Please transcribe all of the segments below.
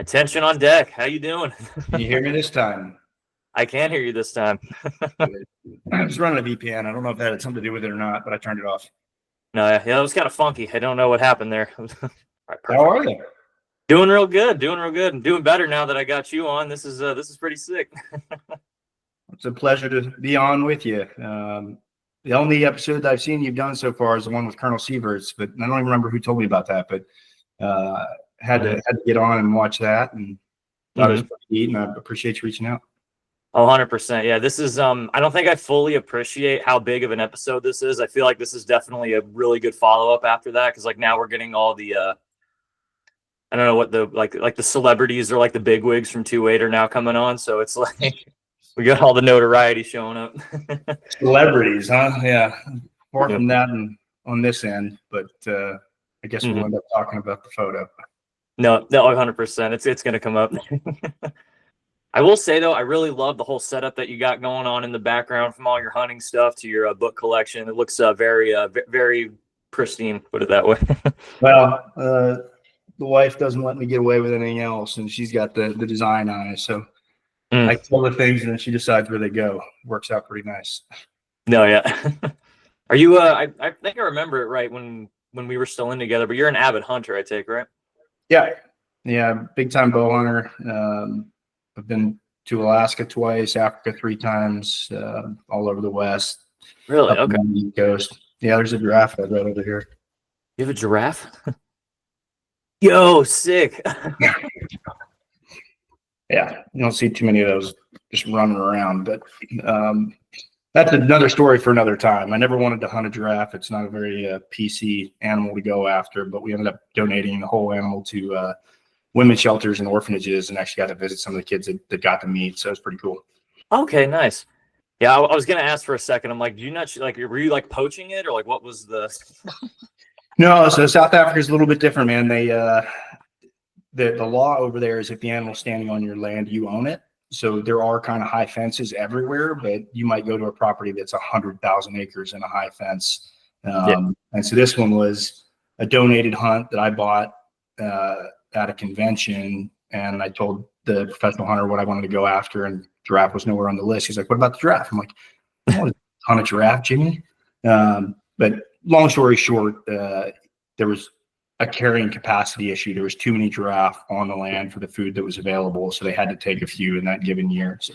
Attention on deck. How you doing? Can you hear me this time? I can hear you this time. I was running a VPN. I don't know if that had something to do with it or not, but I turned it off. No, yeah, that was kind of funky. I don't know what happened there. All right, How are you? Doing real good. I'm doing better now that I got you on. This is pretty sick. It's a pleasure to be on with you. The only episode that I've seen you've done so far is the one with Colonel Sieverts, but I don't even remember who told me about that. But had to get on and watch that, and thought it was pretty neat. And I appreciate you reaching out. 100%. Yeah, this is I don't think I fully appreciate how big of an episode this is. I feel like this is definitely a really good follow-up after that, because like now we're getting all the I don't know what the like the celebrities or like the bigwigs from 2-8 are now coming on, so it's like we got all the notoriety showing up. Celebrities, huh? Yeah, more from that and on this end, but I guess we'll end up talking about the photo. No, 100%. It's gonna come up. I will say though, I really love the whole setup that you got going on in the background, from all your hunting stuff to your book collection. It looks very pristine, put it that way. Well, the wife doesn't let me get away with anything else, and she's got the design on it. So I tell her things, and then she decides where they go. Works out pretty nice. No, yeah. Are you? I think I remember it right when we were still in together. But you're an avid hunter, I take, right? Yeah, big time bow hunter. I've been to Alaska twice, Africa 3 times, all over the West. Really? Okay. On the East Coast. Yeah, there's a giraffe head right over here. You have a giraffe? Yo, sick. Yeah, you don't see too many of those just running around, but that's another story for another time. I never wanted to hunt a giraffe. It's not a very PC animal to go after, but we ended up donating the whole animal to women's shelters and orphanages, and actually got to visit some of the kids that got to meet. So it was pretty cool. Okay, nice. Yeah, I was gonna ask for a second. I'm like, do you not like? Were you like poaching it, or like what was the? No, so South Africa is a little bit different, man. They the law over there is if the animal's standing on your land, you own it. So there are kind of high fences everywhere, but you might go to a property that's 100,000 acres and a high fence. And so this one was a donated hunt that I bought at a convention, and I told the professional hunter what I wanted to go after, and giraffe was nowhere on the list. He's like, "What about the giraffe?" I'm like, "I want to hunt a giraffe, Jimmy." But long story short, there was a carrying capacity issue. There was too many giraffe on the land for the food that was available, so they had to take a few in that given year. So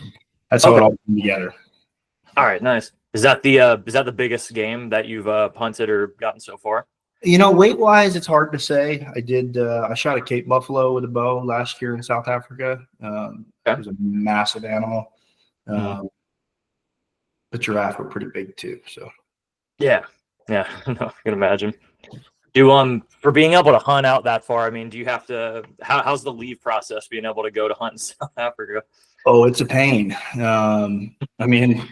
that's how it all came together. All right, nice. Is that the biggest game that you've hunted or gotten so far? You know, weight wise, it's hard to say. I shot a Cape buffalo with a bow last year in South Africa. It was a massive animal. The giraffe were pretty big too. So yeah, no, I can imagine. For being able to hunt out that far, I mean, do you have to? How's the leave process being able to go to hunt in South Africa? Oh, it's a pain. I mean,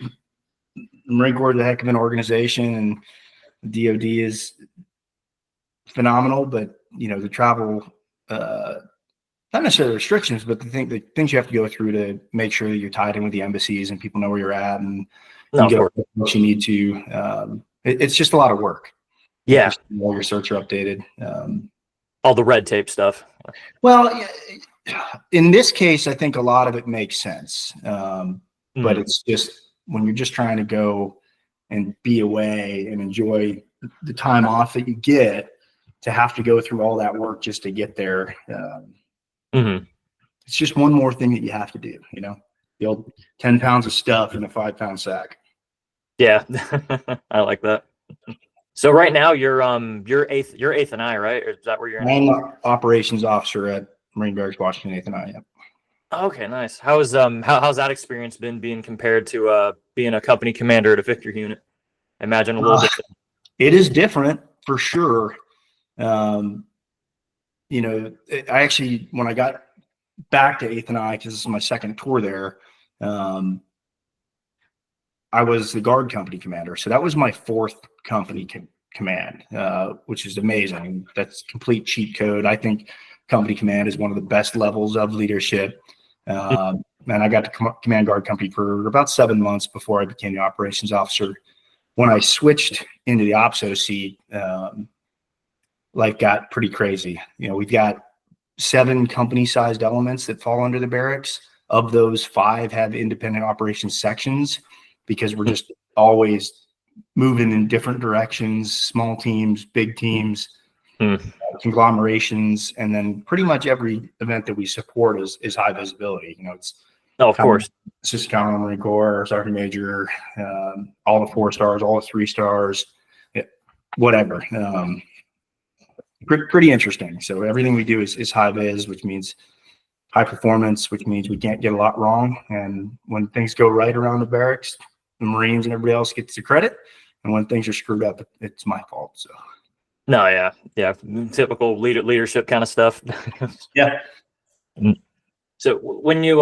the Marine Corps is a heck of an organization, and the DoD is phenomenal, but you know, the travel, not necessarily restrictions, but the things you have to go through to make sure that you're tied in with the embassies and people know where you're at, and you get what you need to. It's just a lot of work. Yeah, all your search are updated. All the red tape stuff. Well, in this case, I think a lot of it makes sense, but it's just when you're just trying to go and be away and enjoy the time off that you get, to have to go through all that work just to get there. It's just one more thing that you have to do, you know, the old 10 pounds of stuff in a 5-pound sack. Yeah. I like that. So right now you're eighth and I, right? Or is that where you're in? I'm an operations officer at Marine Barracks, Washington, 8th and I. Yeah. Okay, nice. How's that experience been being compared to being a company commander at a Victor unit? I imagine a little different. It is different for sure. You know, I actually, when I got back to 8th and I, because this is my second tour there, I was the guard company commander. So that was my 4th company command, which is amazing. That's complete cheat code. I think company command is one of the best levels of leadership. And I got to command guard company for about 7 months before I became the operations officer. When I switched into the OPSO seat, life got pretty crazy. You know, we've got 7 company-sized elements that fall under the barracks. Of those, 5 have independent operations sections because we're just always moving in different directions, small teams, big teams, conglomerations, and then pretty much every event that we support is high visibility. It's of course. Assistant Colonel Marine Corps, Sergeant Major, all the 4 stars, all the 3 stars, whatever. Pretty interesting. So everything we do is high vis, which means high performance, which means we can't get a lot wrong. And when things go right around the barracks, the Marines and everybody else gets the credit. And when things are screwed up, it's my fault. So. No, yeah, typical leadership kind of stuff. Yeah. So when you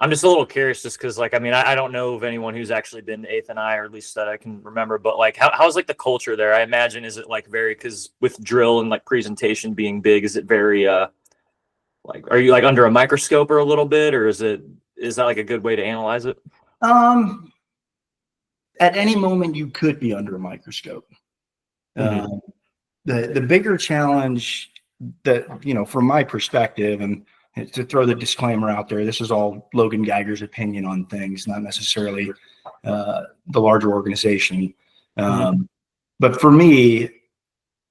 I'm just a little curious, just because like I don't know of anyone who's actually been to 8th and I, or at least that I can remember. But like, how's like the culture there? I imagine, is it like very, because with drill and like presentation being big, is it very like, are you like under a microscope or a little bit, or is that like a good way to analyze it? At any moment you could be under a microscope. The bigger challenge that, from my perspective, and to throw the disclaimer out there, this is all Logan Geiger's opinion on things, not necessarily the larger organization. But for me,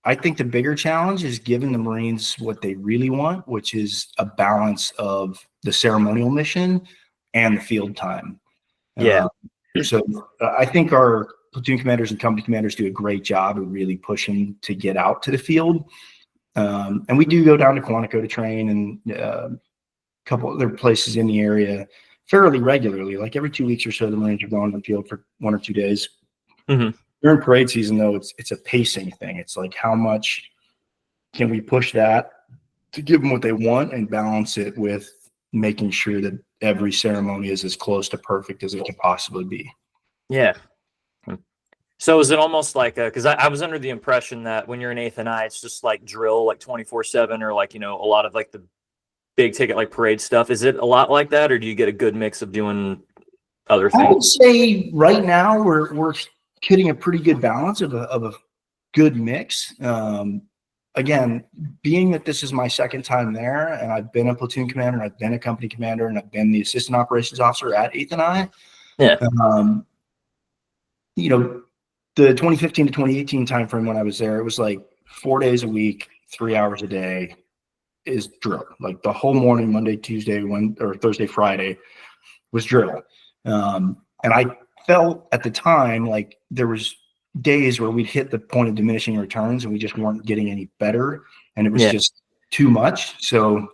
I think the bigger challenge is giving the Marines what they really want, which is a balance of the ceremonial mission and the field time. So I think our platoon commanders and company commanders do a great job of really pushing to get out to the field. And we do go down to Quantico to train, and a couple other places in the area fairly regularly. Like every 2 weeks or so, the Marines are going to the field for 1 or 2 days. During parade season, though, it's a pacing thing. It's like, how much can we push that to give them what they want and balance it with making sure that every ceremony is as close to perfect as it can possibly be. Yeah. So is it almost like because I was under the impression that when you're in 8th and I, it's just like drill like 24/7, or like, a lot of like the big ticket like parade stuff. Is it a lot like that, or do you get a good mix of doing other things? I would say right now we're getting a pretty good balance of a good mix. Again, being that this is my second time there, and I've been a platoon commander, and I've been a company commander, and I've been the assistant operations officer at 8th and I. The 2015 to 2018 timeframe when I was there, it was like 4 days a week, 3 hours a day is drill. Like the whole morning, Monday, Tuesday, or Thursday, Friday was drill. And I felt at the time like there was days where we'd hit the point of diminishing returns and we just weren't getting any better, and it was just too much. So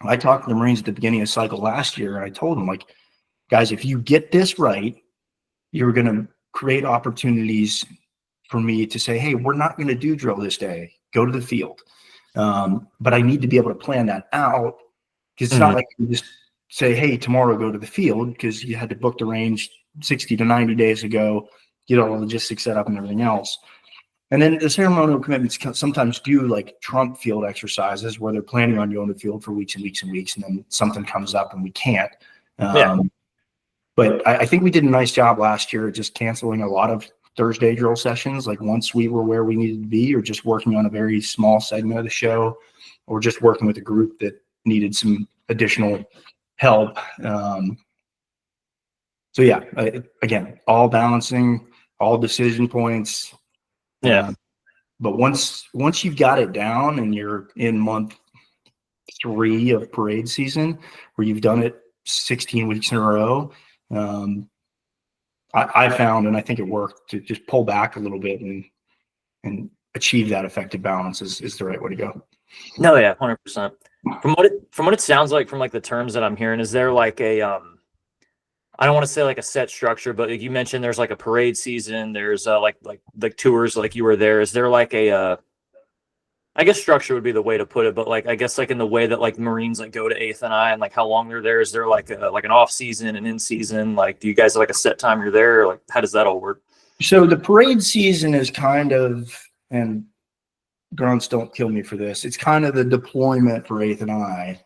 I talked to the Marines at the beginning of the cycle last year, and I told them, like, guys, if you get this right, you're going to create opportunities for me to say, hey, we're not going to do drill this day, go to the field. But I need to be able to plan that out, because it's not like you just say, hey, tomorrow go to the field, because you had to book the range 60 to 90 days ago, get all the logistics set up and everything else. And then the ceremonial commitments sometimes do like trump field exercises where they're planning on going to the field for weeks and weeks and weeks, and then something comes up and we can't. But I think we did a nice job last year just canceling a lot of Thursday drill sessions. Like once we were where we needed to be, or just working on a very small segment of the show, or just working with a group that needed some additional help. So yeah, again, all balancing, all decision points. But once you've got it down and you're in month 3 of parade season, where you've done it 16 weeks in a row, I found, and I think it worked, to just pull back a little bit and achieve that effective balance is the right way to go. No, yeah, 100%. From what it sounds like, from like the terms that I'm hearing, is there like a I don't want to say like a set structure, but like you mentioned, there's like a parade season, there's like tours, like you were there. Is there like a I guess structure would be the way to put it, but like I guess like in the way that like Marines like go to 8th and I, and like how long they're there, is there like an off season and in season? Like, do you guys have like a set time you're there, or like how does that all work? So the parade season is kind of, and grunts don't kill me for this, it's kind of the deployment for 8th and I.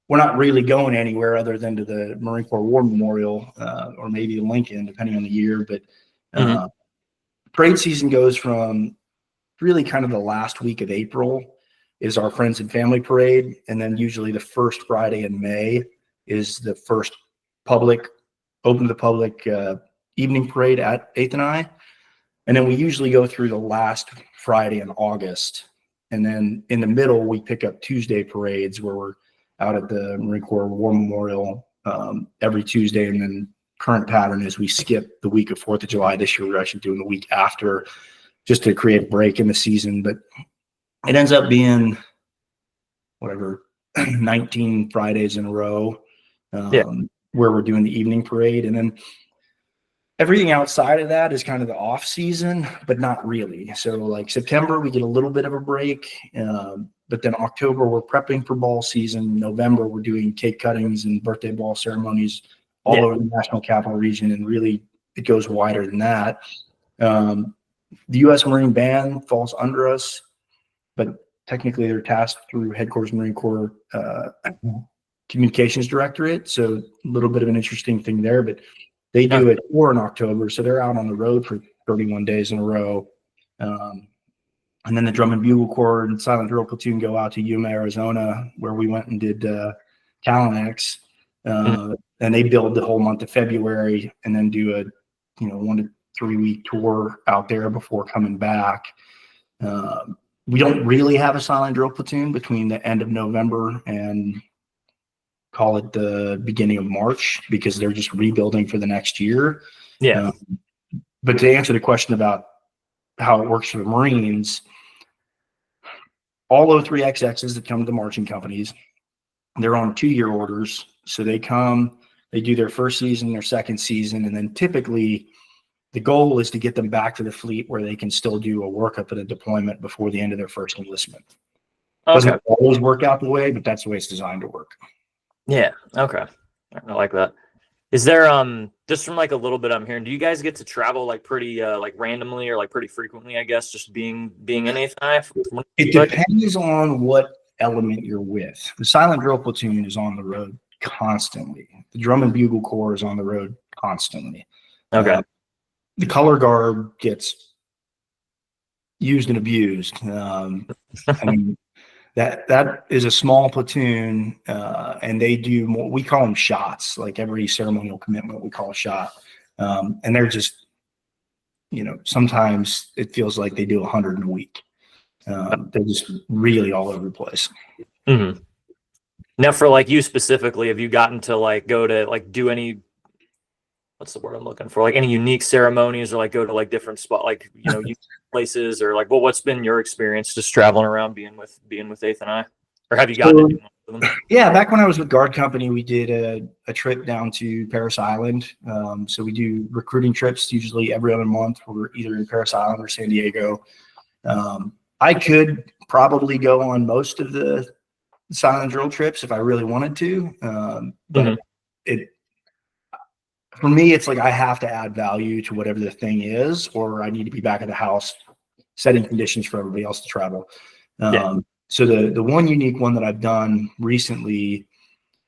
We're not really going anywhere other than to the Marine Corps War Memorial, or maybe Lincoln, depending on the year. But parade season goes from really kind of the last week of April, is our friends and family parade. And then usually the first Friday in May is the first open to the public evening parade at 8th and I. And then we usually go through the last Friday in August. And then in the middle, we pick up Tuesday parades where we're out at the Marine Corps War Memorial every Tuesday. And then current pattern is we skip the week of 4th of July. This year, we're actually doing the week after just to create a break in the season. But it ends up being whatever, 19 Fridays in a row where we're doing the evening parade. And then everything outside of that is kind of the off season, but not really. So like September, we get a little bit of a break. But then October, we're prepping for ball season. November, we're doing cake cuttings and birthday ball ceremonies all over the National Capital Region. And really, it goes wider than that. The U.S. Marine Band falls under us, but technically they're tasked through Headquarters Marine Corps Communications Directorate. So a little bit of an interesting thing there, but they do a tour in October. So they're out on the road for 31 days in a row. And then the Drum and Bugle Corps and Silent Drill Platoon go out to Yuma, Arizona, where we went and did Calinex. And they build the whole month of February and then do a 1 to 3 week tour out there before coming back. We don't really have a silent drill platoon between the end of November and call it the beginning of March because they're just rebuilding for the next year. But to answer the question about how it works for the Marines, all O3XXs that come to the marching companies, they're on 2-year orders. So they come, they do their first season, their second season, and then typically the goal is to get them back to the fleet where they can still do a workup and a deployment before the end of their first enlistment. Doesn't always work out the way, but that's the way it's designed to work. Yeah. Okay. I like that. Is there just from like a little bit I'm hearing, do you guys get to travel like pretty like randomly or like pretty frequently, I guess, just being in 8th I? It depends on what element you're with. The silent drill platoon is on the road constantly. The Drum and Bugle Corps is on the road constantly. Okay. The color guard gets used and abused. I mean, that is a small platoon, and they do more. We call them shots. Like every ceremonial commitment, we call a shot, and they're just, sometimes it feels like they do 100 in a week. They're just really all over the place. Mm-hmm. Now, for like you specifically, have you gotten to like go to like do any? What's the word I'm looking for? Like any unique ceremonies or like go to like different spot, like, places or like, what's been your experience just traveling around being with 8th and I, or have you gotten to do one of them? Yeah. Back when I was with Guard Company, we did a trip down to Parris Island. So we do recruiting trips usually every other month. We're either in Parris Island or San Diego. I could probably go on most of the silent drill trips if I really wanted to. But for me, it's like I have to add value to whatever the thing is, or I need to be back at the house setting conditions for everybody else to travel. So the one unique one that I've done recently,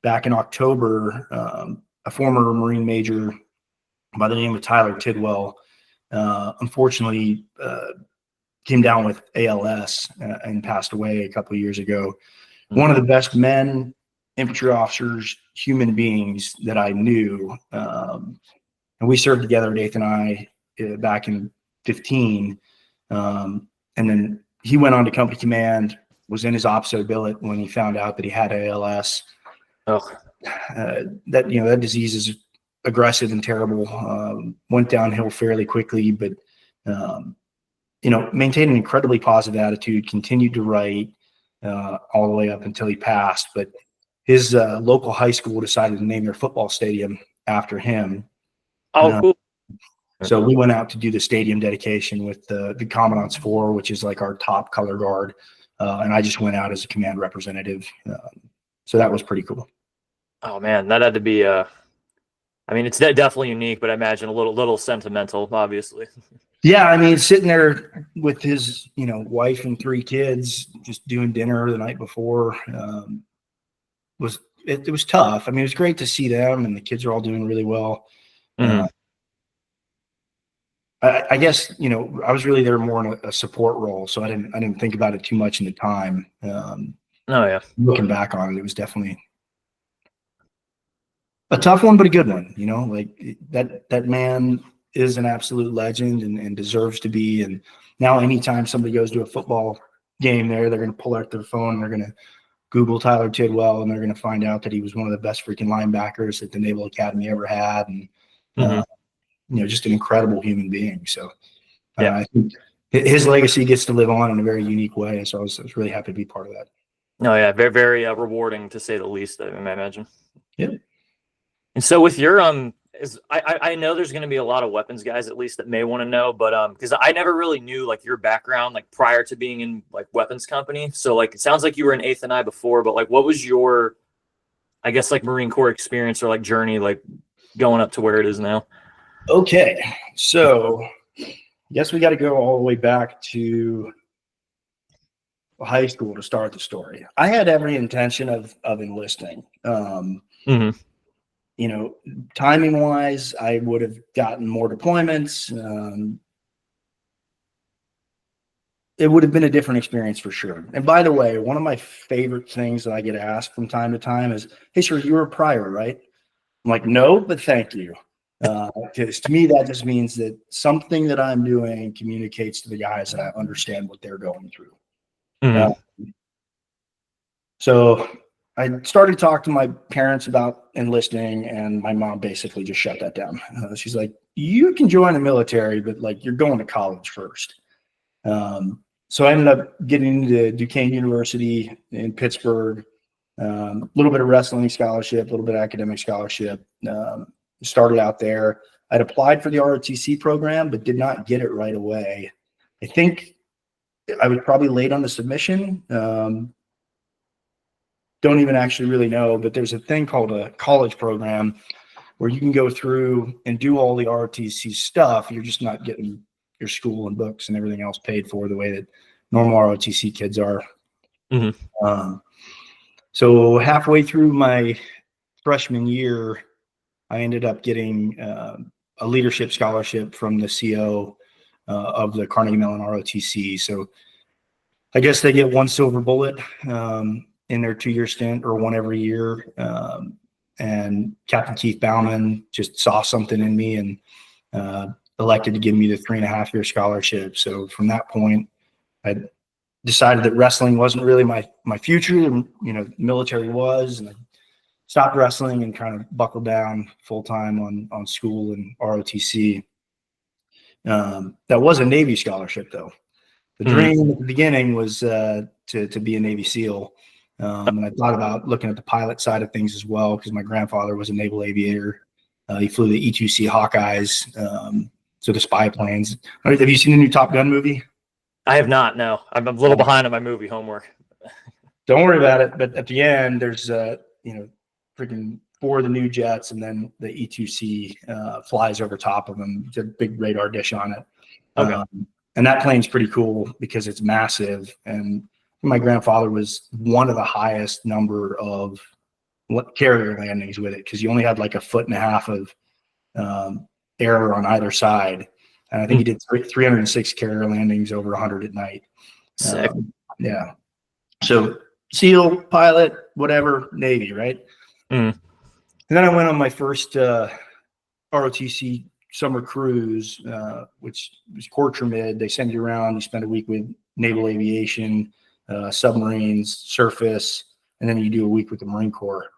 back in October, a former Marine major by the name of Tyler Tidwell, unfortunately came down with ALS and passed away a couple of years ago. One of the best men, infantry officers, human beings that I knew. And we served together at 8th and I back in 15. And then he went on to company command, was in his OPSO billet when he found out that he had ALS. That disease is aggressive and terrible. Went downhill fairly quickly, but maintained an incredibly positive attitude, continued to write all the way up until he passed. But his local high school decided to name their football stadium after him. Cool. So we went out to do the stadium dedication with the Commandant's Four, which is like our top color guard. And I just went out as a command representative. So that was pretty cool. Oh man, that had to be it's definitely unique, but I imagine a little sentimental, obviously. Yeah, I mean, sitting there with his, wife and 3 kids, just doing dinner the night before, it was tough. I mean, it was great to see them, and the kids are all doing really well. I guess, you know, I was really there more in a support role, so I didn't think about it too much in the time. Oh yeah. Looking back on it, it was definitely a tough one, but a good one. You know, like that man is an absolute legend and deserves to be. And now, anytime somebody goes to a football game, they're going to pull out their phone and they're going to Google Tyler Tidwell, and they're going to find out that he was one of the best freaking linebackers that the Naval Academy ever had, and you know, just an incredible human being. So I think his legacy gets to live on in a very unique way. So I was really happy to be part of that. No, yeah, very, very rewarding to say the least, I imagine. Yeah. And so with your I know there's going to be a lot of weapons guys at least that may want to know, but because I never really knew like your background like prior to being in like weapons company. So like it sounds like you were in 8th and I before, but like what was your, I guess, like Marine Corps experience or like journey like going up to where it is now? Okay, so I guess we got to go all the way back to high school to start the story. I had every intention of enlisting. You know, timing wise, I would have gotten more deployments. It would have been a different experience for sure. And by the way, one of my favorite things that I get asked from time to time is, "Hey, sir, you were a prior, right?" I'm like, "No, but thank you." Because to me, that just means that something that I'm doing communicates to the guys that I understand what they're going through. So I started talking to my parents about enlisting, and my mom basically just shut that down. She's like, "You can join the military, but like you're going to college first." So I ended up getting into Duquesne University in Pittsburgh, a little bit of wrestling scholarship, a little bit of academic scholarship. Started out there. I'd applied for the ROTC program, but did not get it right away. I think I was probably late on the submission. Don't even actually really know, but there's a thing called a college program where you can go through and do all the ROTC stuff. You're just not getting your school and books and everything else paid for the way that normal ROTC kids are. So halfway through my freshman year, I ended up getting a leadership scholarship from the CO of the Carnegie Mellon ROTC. So I guess they get one silver bullet in their 2-year stint, or one every year. And Captain Keith Bauman just saw something in me and elected to give me the 3.5-year scholarship. So from that point, I decided that wrestling wasn't really my future, and you know, military was, and I stopped wrestling and kind of buckled down full time on school and ROTC. That was a Navy scholarship though. The dream at the beginning was to be a Navy SEAL. And I thought about looking at the pilot side of things as well, because my grandfather was a naval aviator. He flew the E-2C Hawkeyes, so the spy planes. Have you seen the new Top Gun movie? I have not. No, I'm a little behind on my movie homework. Don't worry about it. But at the end, there's you know, freaking 4 of the new jets, and then the E-2C flies over top of them. It's a big radar dish on it. Okay. And that plane's pretty cool because it's massive. And my grandfather was one of the highest number of carrier landings with it, because you only had like 1.5 feet of error on either side. And I think he did 306 carrier landings over 100 at night. Sick. Yeah. So SEAL, pilot, whatever, Navy, right? And then I went on my first ROTC summer cruise, which was Quarter Mid. They send you around. You spend a week with naval aviation, submarines, surface, and then you do a week with the Marine Corps.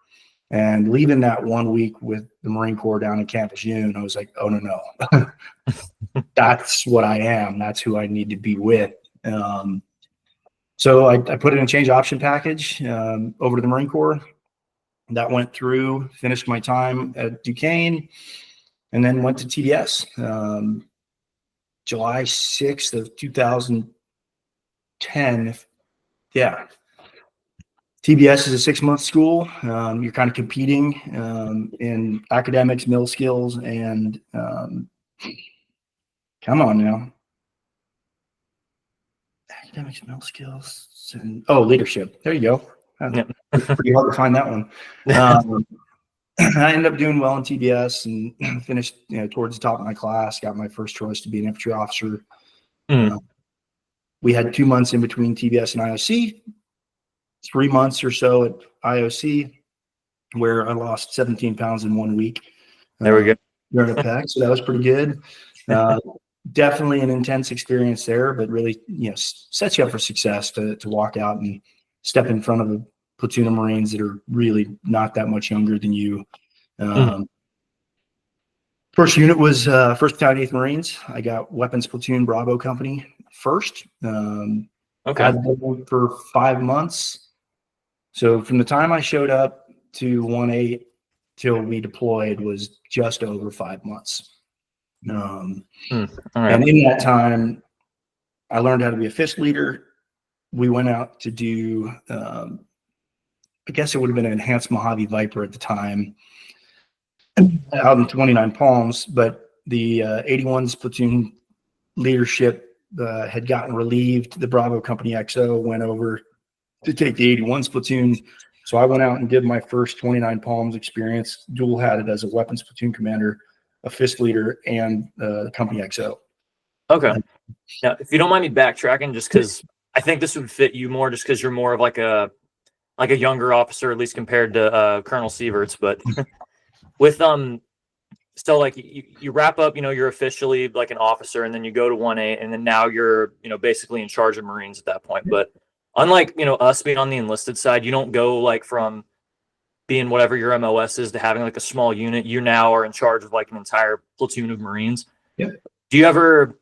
And leaving that 1 week with the Marine Corps down in Camp Lejeune, I was like, oh, no. That's what I am. That's who I need to be with. So I put in a change option package over to the Marine Corps. That went through, finished my time at Duquesne, and then went to TDS. July 6th of 2010. Yeah. TBS is a 6-month school. You're kind of competing in academics, mill skills, and come on now. Academics, mill skills, and leadership. There you go. Pretty hard to find that one. I ended up doing well in TBS and finished, towards the top of my class, got my first choice to be an infantry officer. We had 2 months in between TBS and IOC, 3 months or so at IOC, where I lost 17 pounds in 1 week. There we go. During a pack, so that was pretty good. Definitely an intense experience there, but really, sets you up for success to walk out and step in front of a platoon of Marines that are really not that much younger than you. First unit was 1st Battalion 8th Marines. I got Weapons Platoon Bravo Company first. Okay. Had them for 5 months. So from the time I showed up to 1-8 till we deployed was just over 5 months. And in that time, I learned how to be a fist leader. We went out to do, I guess it would have been an enhanced Mojave Viper at the time, out in 29 Palms, but the 81's platoon leadership had gotten relieved. The Bravo Company XO went over to take the 81's platoon. So I went out and did my first 29 Palms experience, dual-hatted as a weapons platoon commander, a fist leader, and the Company XO. Okay. Now, if you don't mind me backtracking, just because I think this would fit you more, just because you're more of like a younger officer, at least compared to Colonel Sieverts. But with so like you wrap up, you're officially like an officer, and then you go to 1-8, and then now you're basically in charge of Marines at that point. But unlike us being on the enlisted side, you don't go like from being whatever your MOS is to having like a small unit. You now are in charge of like an entire platoon of Marines. Yep. Do you ever,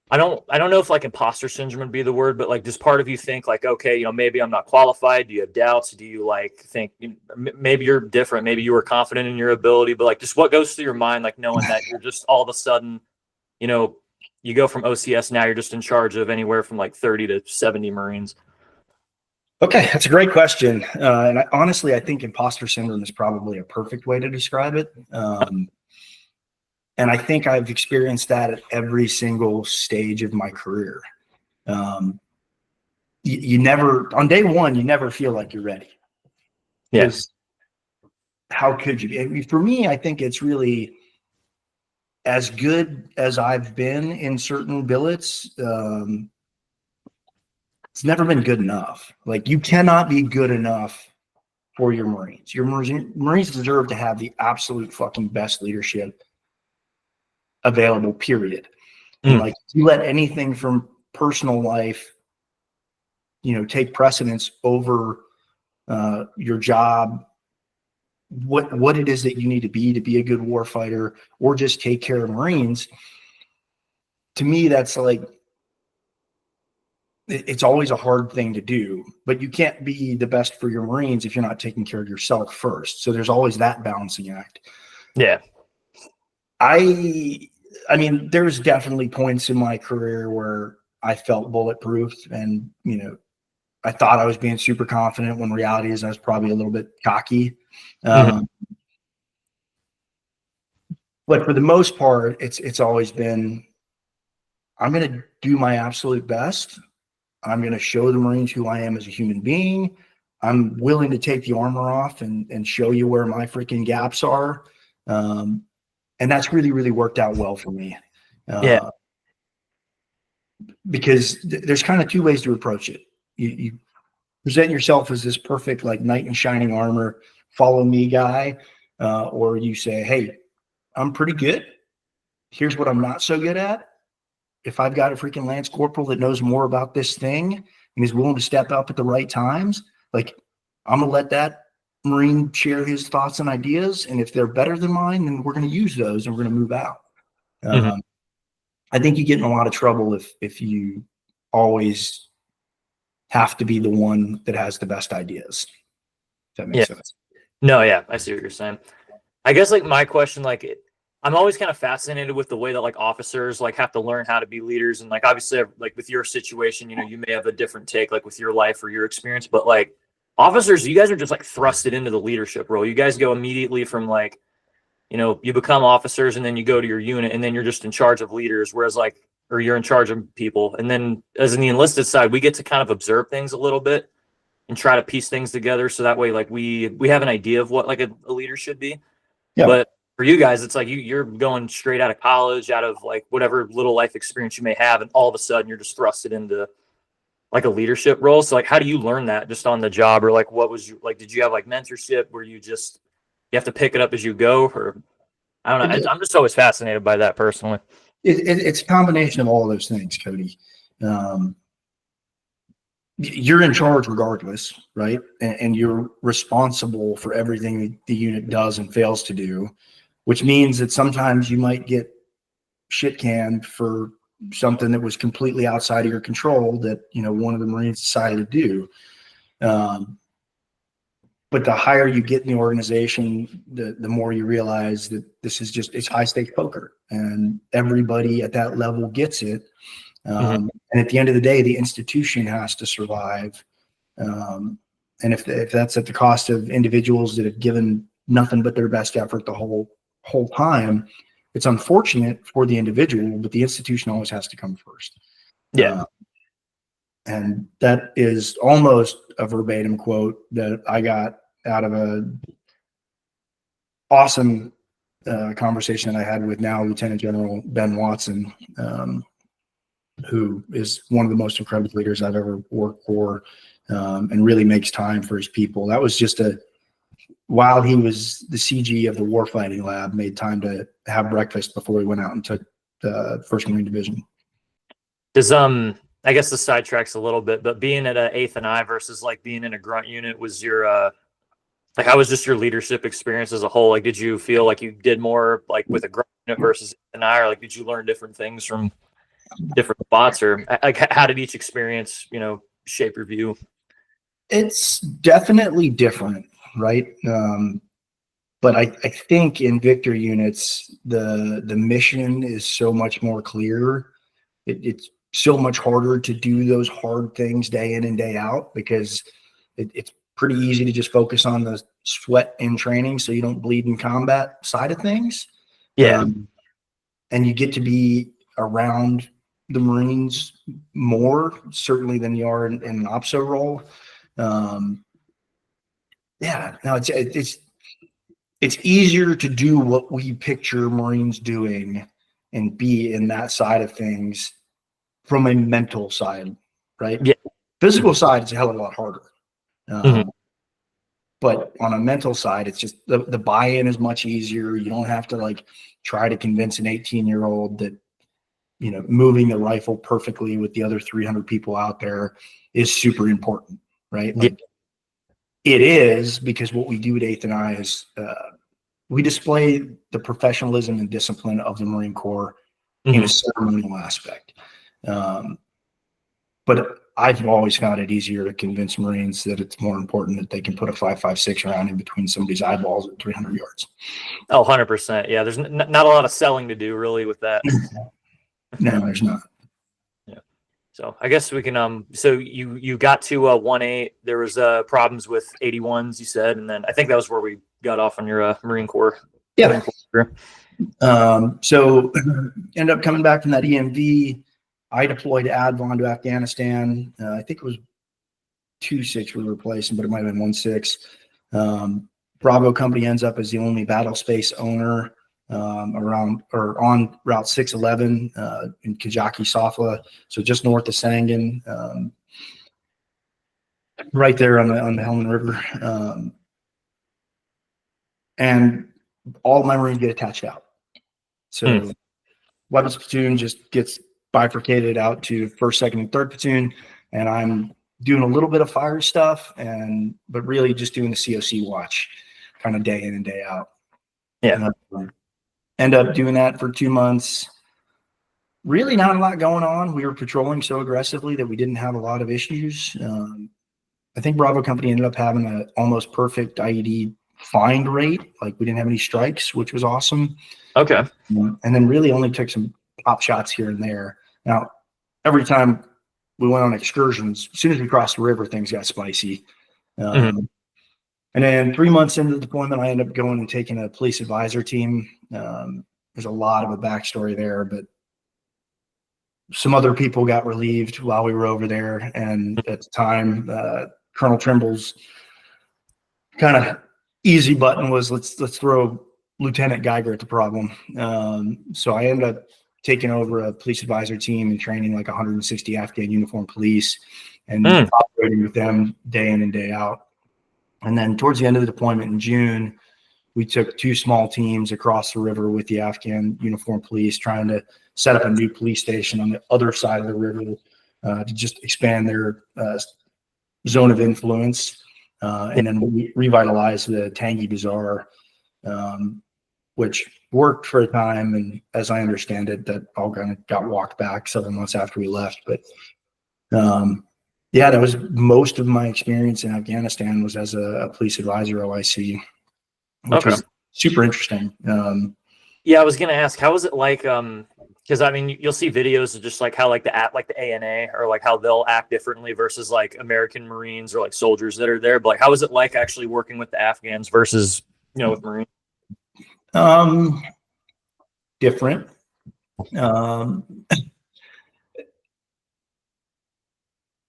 I don't know if like imposter syndrome would be the word, but like, does part of you think like, okay, maybe I'm not qualified? Do you have doubts? Do you like think maybe you're different? Maybe you were confident in your ability, but like, just what goes through your mind, like knowing that you're just all of a sudden, you go from OCS, now you're just in charge of anywhere from like 30 to 70 Marines. Okay, that's a great question. And honestly, I think imposter syndrome is probably a perfect way to describe it. And I think I've experienced that at every single stage of my career. You never, on day one, you never feel like you're ready. Yes. How could you be? I mean, for me, I think it's really as good as I've been in certain billets. It's never been good enough. Like, you cannot be good enough for your Marines. Your Marines deserve to have the absolute fucking best leadership available, period. And like, you let anything from personal life, take precedence over your job, what it is that you need to be a good war fighter, or just take care of Marines. To me, that's like, it's always a hard thing to do, but you can't be the best for your Marines if you're not taking care of yourself first. So there's always that balancing act. Yeah. I mean, there's definitely points in my career where I felt bulletproof and, I thought I was being super confident when reality is I was probably a little bit cocky. But for the most part, it's always been, I'm going to do my absolute best. I'm going to show the Marines who I am as a human being. I'm willing to take the armor off and show you where my freaking gaps are. And that's really, really worked out well for me. Because there's kind of two ways to approach it. You present yourself as this perfect, like, knight in shining armor, follow me guy. Or you say, hey, I'm pretty good. Here's what I'm not so good at. If I've got a freaking Lance Corporal that knows more about this thing and is willing to step up at the right times, like, I'm going to let that Marine share his thoughts and ideas. And if they're better than mine, then we're going to use those and we're going to move out. I think you get in a lot of trouble if you always have to be the one that has the best ideas. If that makes sense. No, yeah, I see what you're saying. I guess like my question, like, I'm always kind of fascinated with the way that like officers like have to learn how to be leaders. And like, obviously, like with your situation, you may have a different take, like with your life or your experience, but like officers, you guys are just like thrusted into the leadership role. You guys go immediately from like, you become officers and then you go to your unit and then you're just in charge of leaders. Whereas like, or you're in charge of people. And then as in the enlisted side, we get to kind of observe things a little bit. and try to piece things together. So that way, like we have an idea of what like a leader should be. Yeah. But for you guys, it's like you're going straight out of college, out of like whatever little life experience you may have, and all of a sudden you're just thrusted into like a leadership role. So like, how do you learn that just on the job, or like what was you like? Did you have like mentorship where you have to pick it up as you go, or I don't know. I'm just always fascinated by that personally. It's a combination of all of those things, Cody. You're in charge regardless, right? And you're responsible for everything the unit does and fails to do, which means that sometimes you might get shit canned for something that was completely outside of your control that, one of the Marines decided to do. But the higher you get in the organization, the more you realize that this is it's high stakes poker, and everybody at that level gets it. And at the end of the day, the institution has to survive. And if that's at the cost of individuals that have given nothing but their best effort the whole time, it's unfortunate for the individual, but the institution always has to come first. Yeah. And that is almost a verbatim quote that I got out of a awesome conversation that I had with now Lieutenant General Ben Watson, who is one of the most incredible leaders I've ever worked for, and really makes time for his people. That was just while he was the CG of the warfighting lab, made time to have breakfast before he went out and took the 1st Marine Division. Does I guess the sidetracks a little bit, but being at a 8th and I versus like being in a grunt unit, was your like how was just your leadership experience as a whole? Like, did you feel like you did more like with a grunt unit versus 8th and I, or like did you learn different things from different spots, or like how did each experience shape your view? It's definitely different, right? But I think in Victor units, the mission is so much more clear. It's so much harder to do those hard things day in and day out, because it's pretty easy to just focus on the sweat in training so you don't bleed in combat side of things. Yeah. And you get to be around the Marines more, certainly, than you are in an OPSO role. It's easier to do what we picture Marines doing and be in that side of things from a mental side, right? Yeah. Physical side is a hell of a lot harder. But on a mental side, it's just the buy-in is much easier. You don't have to like try to convince an 18-year-old that, moving the rifle perfectly with the other 300 people out there is super important, right? Like, it is, because what we do at 8th and I is we display the professionalism and discipline of the Marine Corps in a ceremonial aspect. But I've always found it easier to convince Marines that it's more important that they can put a 5.56 round in between somebody's eyeballs at 300 yards. Oh, 100%. Yeah, there's not a lot of selling to do really with that. No, there's not. Yeah. So I guess we can so you got to 1-8. There was problems with 81s, you said, and then I think that was where we got off on your Marine Corps. Yeah. Marine Corps. So ended up coming back from that EMV. I deployed to Advon to Afghanistan. I think it was 2.6 we were replacing, but it might have been 1.6. Bravo Company ends up as the only battle space owner around or on Route 611 in Kajaki Safla, so just north of Sangin, right there on the Helmand River. And all of my Marines get attached out. So weapons platoon just gets bifurcated out to 1st, 2nd, and 3rd platoon, and I'm doing a little bit of fire stuff, but really just doing the COC watch kind of day in and day out. Yeah. End up doing that for 2 months. Really not a lot going on. We were patrolling so aggressively that we didn't have a lot of issues. I think Bravo Company ended up having an almost perfect IED find rate. Like, we didn't have any strikes, which was awesome. Okay. And then really only took some pop shots here and there. Now, every time we went on excursions, as soon as we crossed the river, things got spicy. And then 3 months into the deployment, I ended up going and taking a police advisor team. There's a lot of a backstory there, but some other people got relieved while we were over there. And at the time, Colonel Trimble's kind of easy button was let's throw Lieutenant Geiger at the problem. So I ended up taking over a police advisor team and training like 160 Afghan uniformed police and operating with them day in and day out. And then towards the end of the deployment in June, we took 2 small teams across the river with the Afghan uniformed police, trying to set up a new police station on the other side of the river to just expand their zone of influence. And then we revitalized the Tangi Bazaar, which worked for a time. And as I understand it, that all kind of got walked back several months after we left. But yeah, that was most of my experience in Afghanistan was as a police advisor OIC, which was super interesting. Yeah, I was gonna ask, how was it like? Because I mean, you'll see videos of just like how like the ANA or like how they'll act differently versus like American Marines or like soldiers that are there. But like, how was it like actually working with the Afghans versus with Marines? Different.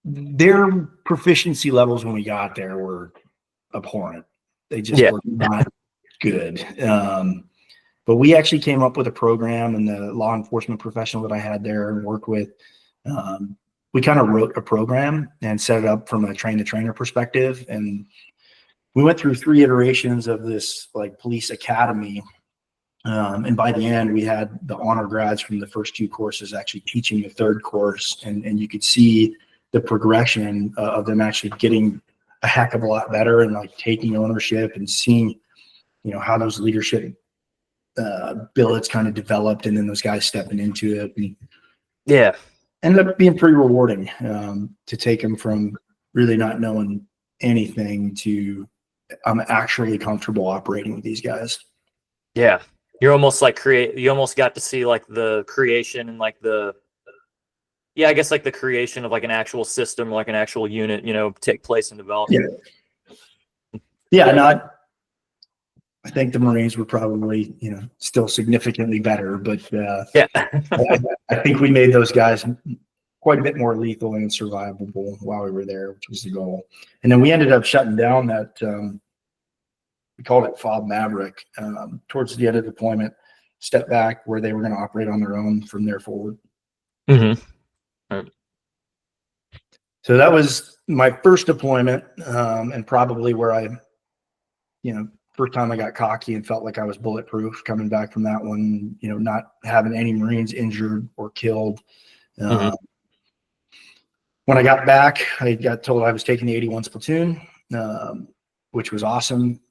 Their proficiency levels when we got there were abhorrent. They just were not good. But we actually came up with a program, and the law enforcement professional that I had there and worked with, we kind of wrote a program and set it up from a train-the-trainer perspective. And we went through 3 iterations of this like police academy. And by the end, we had the honor grads from the first 2 courses actually teaching the 3rd course. And you could see the progression of them actually getting a heck of a lot better and like taking ownership and seeing, how those leadership billets kind of developed, and then those guys stepping into it. And ended up being pretty rewarding to take them from really not knowing anything to I'm actually comfortable operating with these guys. Yeah. You're almost like you almost got to see like the creation and like I guess like the creation of like an actual system, like an actual unit, take place and develop. Yeah. I think the Marines were probably, still significantly better, but I think we made those guys quite a bit more lethal and survivable while we were there, which was the goal. And then we ended up shutting down that, we called it FOB Maverick, towards the end of deployment, step back where they were going to operate on their own from there forward. Mm-hmm. Right. So that was my first deployment, and probably where I, first time I got cocky and felt like I was bulletproof coming back from that one, not having any Marines injured or killed. When I got back, I got told I was taking the 81's platoon, which was awesome.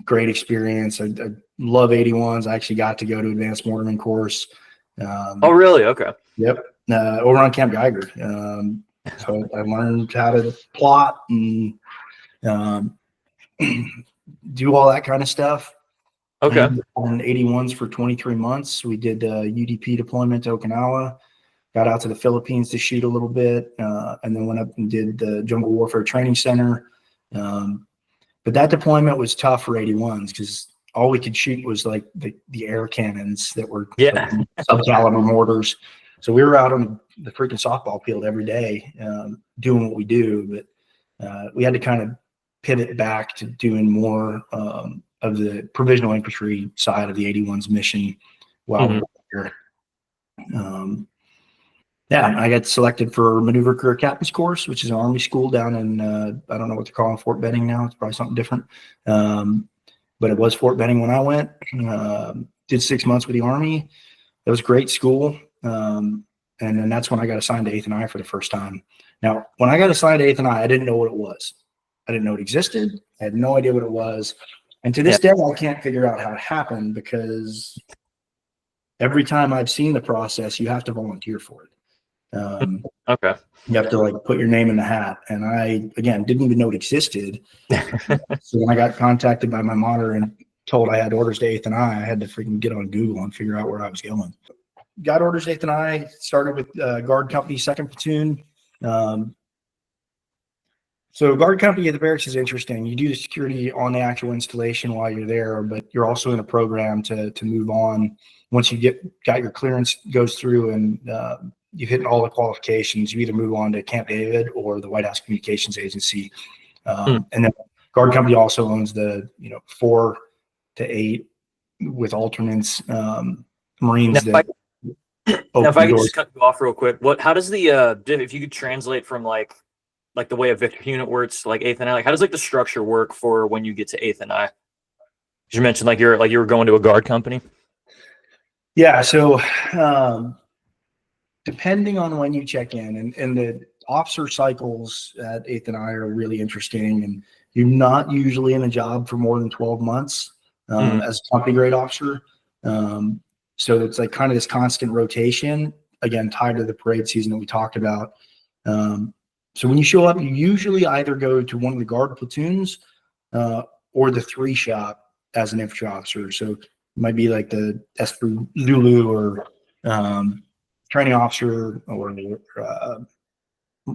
Great experience. I love 81s. I actually got to go to advanced mortarman course. Oh, really? Okay. Yep. Over on Camp Geiger. So I learned how to plot and do all that kind of stuff. Okay. On 81s for 23 months. We did UDP deployment to Okinawa, got out to the Philippines to shoot a little bit, and then went up and did the Jungle Warfare Training Center. But that deployment was tough for 81s because all we could shoot was like the air cannons that were like sub-caliber mortars. So we were out on the freaking softball field every day doing what we do, but we had to kind of pivot back to doing more of the provisional infantry side of the 81's mission while we were here. I got selected for Maneuver Career Captain's Course, which is an Army school down in, I don't know what they're calling Fort Benning now. It's probably something different. But it was Fort Benning when I went. Did 6 months with the Army. It was a great school. And then that's when I got assigned to 8th and I for the first time. Now, when I got assigned to 8th and I didn't know what it was. I didn't know it existed. I had no idea what it was. And to this day, I can't figure out how it happened because every time I've seen the process, you have to volunteer for it. Okay. You have to like put your name in the hat. And I, again, didn't even know it existed. So when I got contacted by my monitor and told I had orders to 8th and I had to freaking get on Google and figure out where I was going. Got orders to 8th and I, started with Guard Company 2nd Platoon. So Guard Company at the barracks is interesting. You do the security on the actual installation while you're there, but you're also in a program to move on. Once you got your clearance goes through and you've hit all the qualifications, you either move on to Camp David or the White House Communications Agency. And then Guard Company also owns the 4 to 8 with alternates, Marines Now, that now, if I open could doors. just cut you off real quick, how does the if you could translate from like the way a Victor unit works to like eighth and I, like how does like the structure work for when you get to eighth and I? You mentioned like you were going to a guard company. Yeah, so depending on when you check in, and the officer cycles at eighth and I are really interesting, and you're not usually in a job for more than 12 months as a company grade officer. So it's like kind of this constant rotation, again, tied to the parade season that we talked about. So when you show up, you usually either go to one of the guard platoons or the 3 shop as an infantry officer. So it might be like the S3 Zulu or training officer or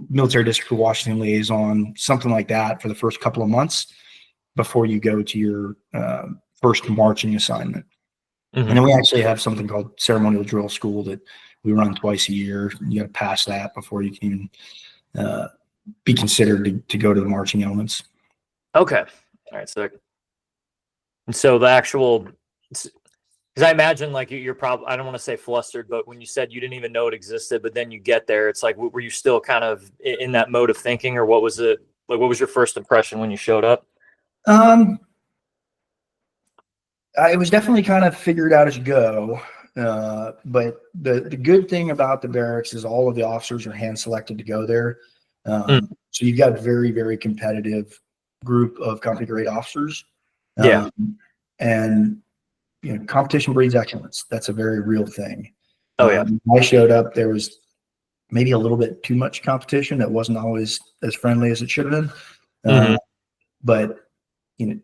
military district for Washington liaison, something like that for the first couple of months before you go to your first marching assignment. And then we actually have something called ceremonial drill school that we run twice a year. You got to pass that before you can even be considered to go to the marching elements. Okay. All right. So the actual, because I imagine like you're probably, I don't want to say flustered, but when you said you didn't even know it existed, but then you get there, it's like, were you still kind of in that mode of thinking, or what was it like? What was your first impression when you showed up? It was definitely kind of figured out as you go. But the good thing about the barracks is all of the officers are hand selected to go there. So you've got a very, very competitive group of company grade officers. And competition breeds excellence. That's a very real thing. When I showed up, there was maybe a little bit too much competition. That wasn't always as friendly as it should have been. But you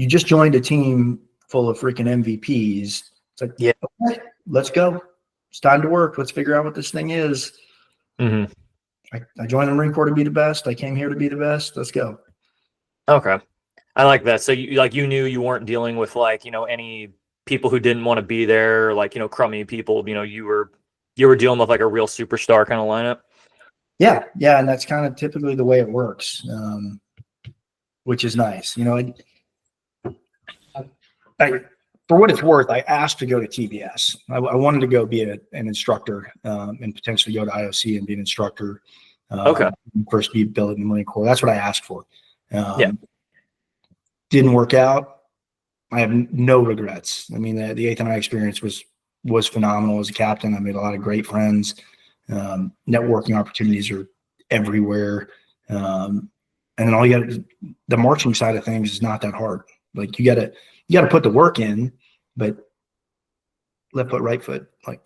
just joined a team full of freaking MVPs. It's like, okay, let's go. It's time to work. Let's figure out what this thing is. I joined the Marine Corps to be the best. I came here to be the best. Let's go. Okay. I like that. So you knew you weren't dealing with like, any people who didn't want to be there, like, crummy people, you were dealing with like a real superstar kind of lineup. Yeah. Yeah. And that's kind of typically the way it works. Which is nice. For what it's worth, I asked to go to TBS. I wanted to go be an instructor and potentially go to IOC and be an instructor. First be billeted in the Marine Corps. That's what I asked for. Didn't work out. I have no regrets. I mean, the 8th and I experience was phenomenal as a captain. I made a lot of great friends. Networking opportunities are everywhere. And then all you got to, the marching side of things is not that hard. Like you got to put the work in, but left foot, right foot, like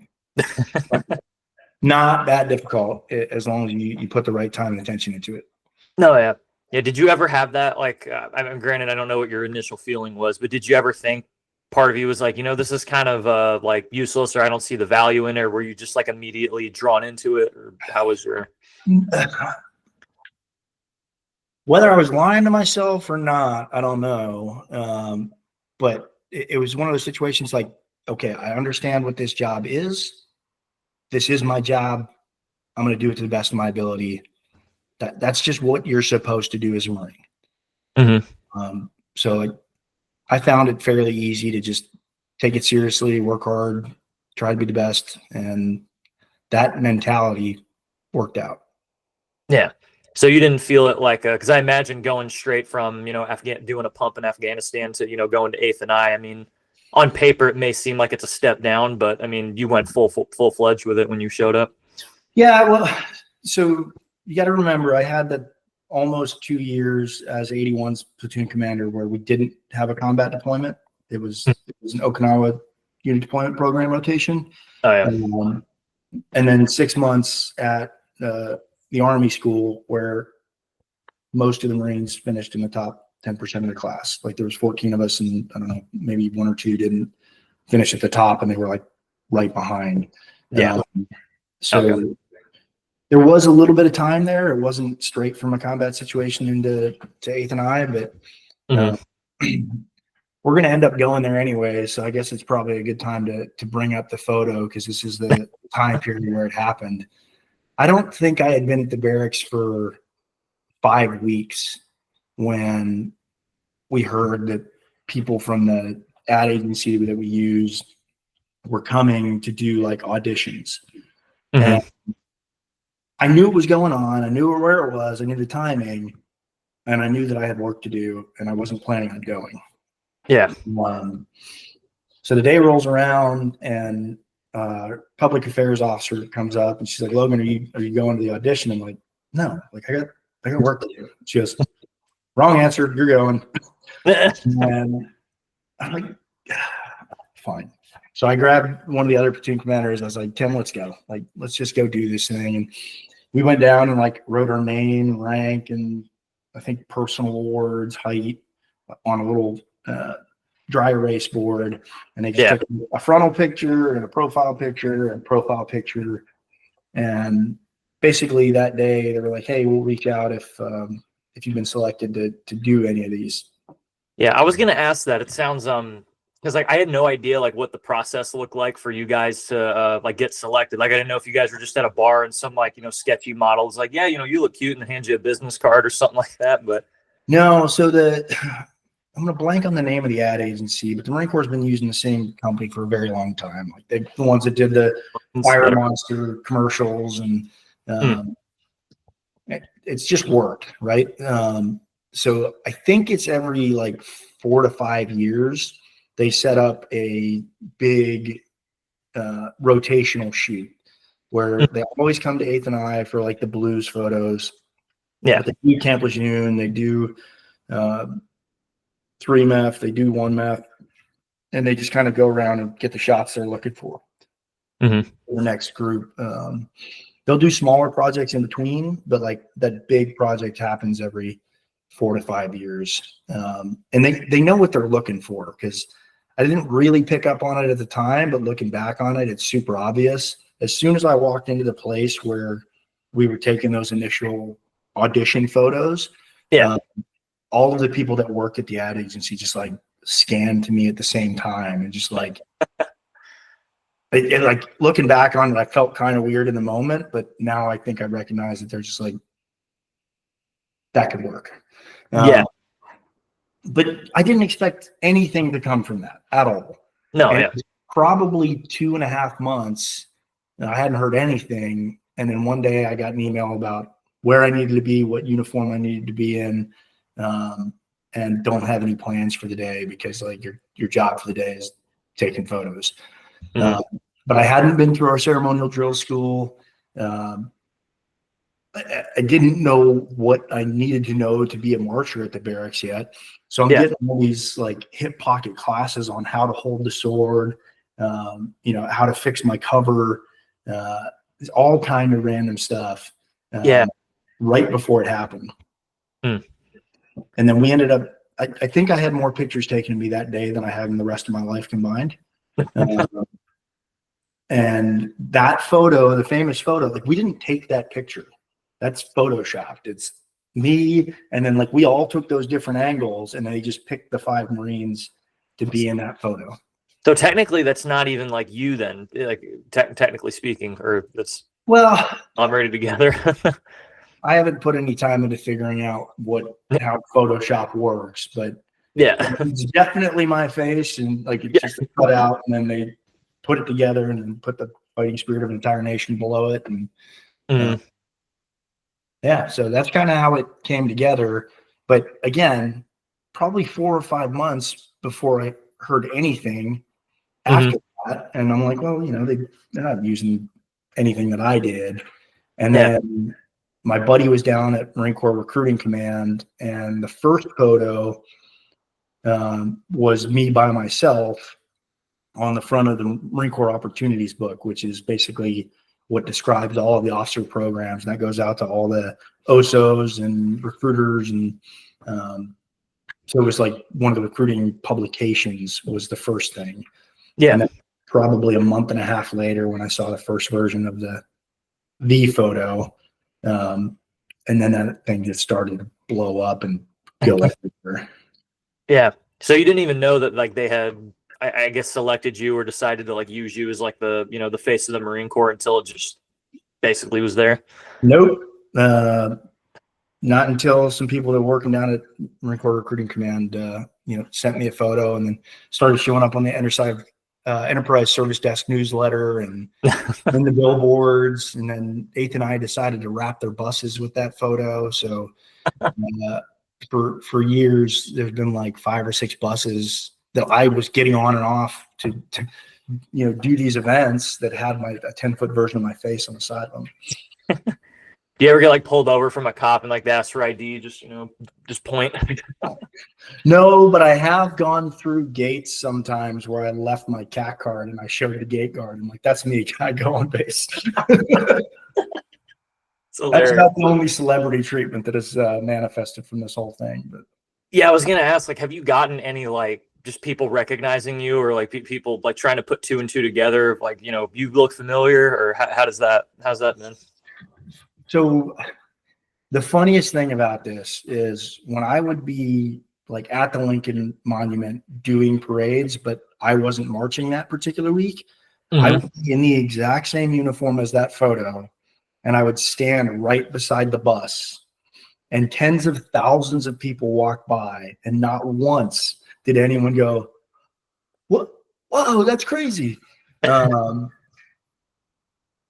not that difficult as long as you put the right time and attention into it. No, yeah. Yeah. Did you ever have that? Like, I mean, granted, I don't know what your initial feeling was, but did you ever think part of you was like, this is kind of like useless, or I don't see the value in it? Or were you just like immediately drawn into it, or how was your? Whether I was lying to myself or not, I don't know. But it was one of those situations like, okay, I understand what this job is. This is my job. I'm going to do it to the best of my ability. That's just what you're supposed to do as a Marine. So I found it fairly easy to just take it seriously, work hard, try to be the best. And that mentality worked out. Yeah. So you didn't feel it like, because I imagine going straight from, doing a pump in Afghanistan to, going to 8th and I mean, on paper, it may seem like it's a step down, but I mean, you went full-fledged with it when you showed up. Yeah. Well, so you got to remember, I had that almost 2 years as 81's platoon commander where we didn't have a combat deployment. It was an Okinawa unit deployment program rotation. And then 6 months at the Army school where most of the Marines finished in the top 10% of the class. Like there was 14 of us, and I don't know, maybe 1 or 2 didn't finish at the top, and they were like right behind. So there was a little bit of time there. It wasn't straight from a combat situation into 8th and I, but we're going to end up going there anyway. So I guess it's probably a good time to bring up the photo because this is the time period where it happened. I don't think I had been at the barracks for 5 weeks when we heard that people from the ad agency that we used were coming to do like auditions. And I knew what was going on. I knew where it was. I knew the timing, and I knew that I had work to do, and I wasn't planning on going. Yeah. So the day rolls around, and public affairs officer comes up, and she's like, "Logan, are you going to the audition?" I'm like, "No, like I got work to do." She goes, "Wrong answer. You're going." And I'm like, "Fine." So I grabbed one of the other platoon commanders. I was like, "Tim, let's go. Like, let's just go do this thing." And we went down and like wrote our name, rank, and I think personal awards, height on a little dry erase board. And they just took a frontal picture and a profile picture and profile picture. And basically that day they were like, "Hey, we'll reach out if you've been selected to do any of these." Yeah, I was gonna ask that. It sounds because like I had no idea like what the process looked like for you guys to like get selected. Like I didn't know if you guys were just at a bar and some like sketchy models like, yeah, you look cute, and they hand you a business card or something like that. But no, so I'm gonna blank on the name of the ad agency, but the Marine Corps has been using the same company for a very long time. Like they're the ones that did the Fire Monster commercials, and it's just worked, right? So I think it's every like 4 to 5 years they set up a big rotational shoot where they always come to 8th and I for like the blues photos. Yeah. But they do Camp Lejeune, they do 3 meth, they do 1 meth, and they just kind of go around and get the shots they're looking for. The next group. They'll do smaller projects in between, but like that big project happens every 4 to 5 years. And they know what they're looking for, because I didn't really pick up on it at the time, but looking back on it, it's super obvious. As soon as I walked into the place where we were taking those initial audition photos, all of the people that work at the ad agency just like scanned to me at the same time, and just like like looking back on it, I felt kind of weird in the moment, but now I think I recognize that they're just like, that could work. But I didn't expect anything to come from that at all. No, and it was probably 2.5 months. I hadn't heard anything. And then one day I got an email about where I needed to be, what uniform I needed to be in, and don't have any plans for the day because like your job for the day is taking photos. But I hadn't been through our ceremonial drill school. I didn't know what I needed to know to be a marcher at the barracks yet. So I'm getting all these like hip pocket classes on how to hold the sword, how to fix my cover, all kind of random stuff. Right before it happened. And then we ended up, I think I had more pictures taken of me that day than I had in the rest of my life combined. And that photo, the famous photo, like we didn't take that picture. That's photoshopped. It's me, and then like we all took those different angles, and they just picked the 5 Marines to be in that photo. So technically, that's not even like you then, like technically speaking, or that's already together. I haven't put any time into figuring out how Photoshop works, but it's definitely my face, and like it's just cut out, and then they put it together and then put the fighting spirit of an entire nation below it, and so that's kind of how it came together. But again, probably 4 or 5 months before I heard anything after that, and I'm like, well, they're not using anything that I did. And then my buddy was down at Marine Corps Recruiting Command, and the first photo was me by myself on the front of the Marine Corps Opportunities book, which is basically what describes all of the officer programs, and that goes out to all the OSOs and recruiters. And so it was like one of the recruiting publications was the first thing. And then probably a month and a half later, when I saw the first version of the photo, and then that thing just started to blow up and go everywhere. So you didn't even know that like they had, I guess, selected you or decided to like use you as like the the face of the Marine Corps until it just basically was there. Nope. Not until some people that were working down at Marine Corps Recruiting Command, sent me a photo and then started showing up on the Enterprise Service Desk newsletter and in the billboards. And then 8th and I decided to wrap their buses with that photo. So for years, there's been like 5 or 6 buses that I was getting on and off to do these events that had a 10-foot version of my face on the side of them. Do you ever get like pulled over from a cop and like they ask for ID, just point? No, but I have gone through gates sometimes where I left my CAT card and I showed the gate guard. I'm like, that's me. Can I go on base? That's not the only celebrity treatment that has manifested from this whole thing. But yeah, I was gonna ask, like, have you gotten any like just people recognizing you or like people like trying to put 2 and 2 together? Like, you look familiar, or how's that been? So the funniest thing about this is when I would be like at the Lincoln Monument doing parades, but I wasn't marching that particular week, I would be in the exact same uniform as that photo, and I would stand right beside the bus, and tens of thousands of people walk by, and not once did anyone go, "What? Whoa, that's crazy."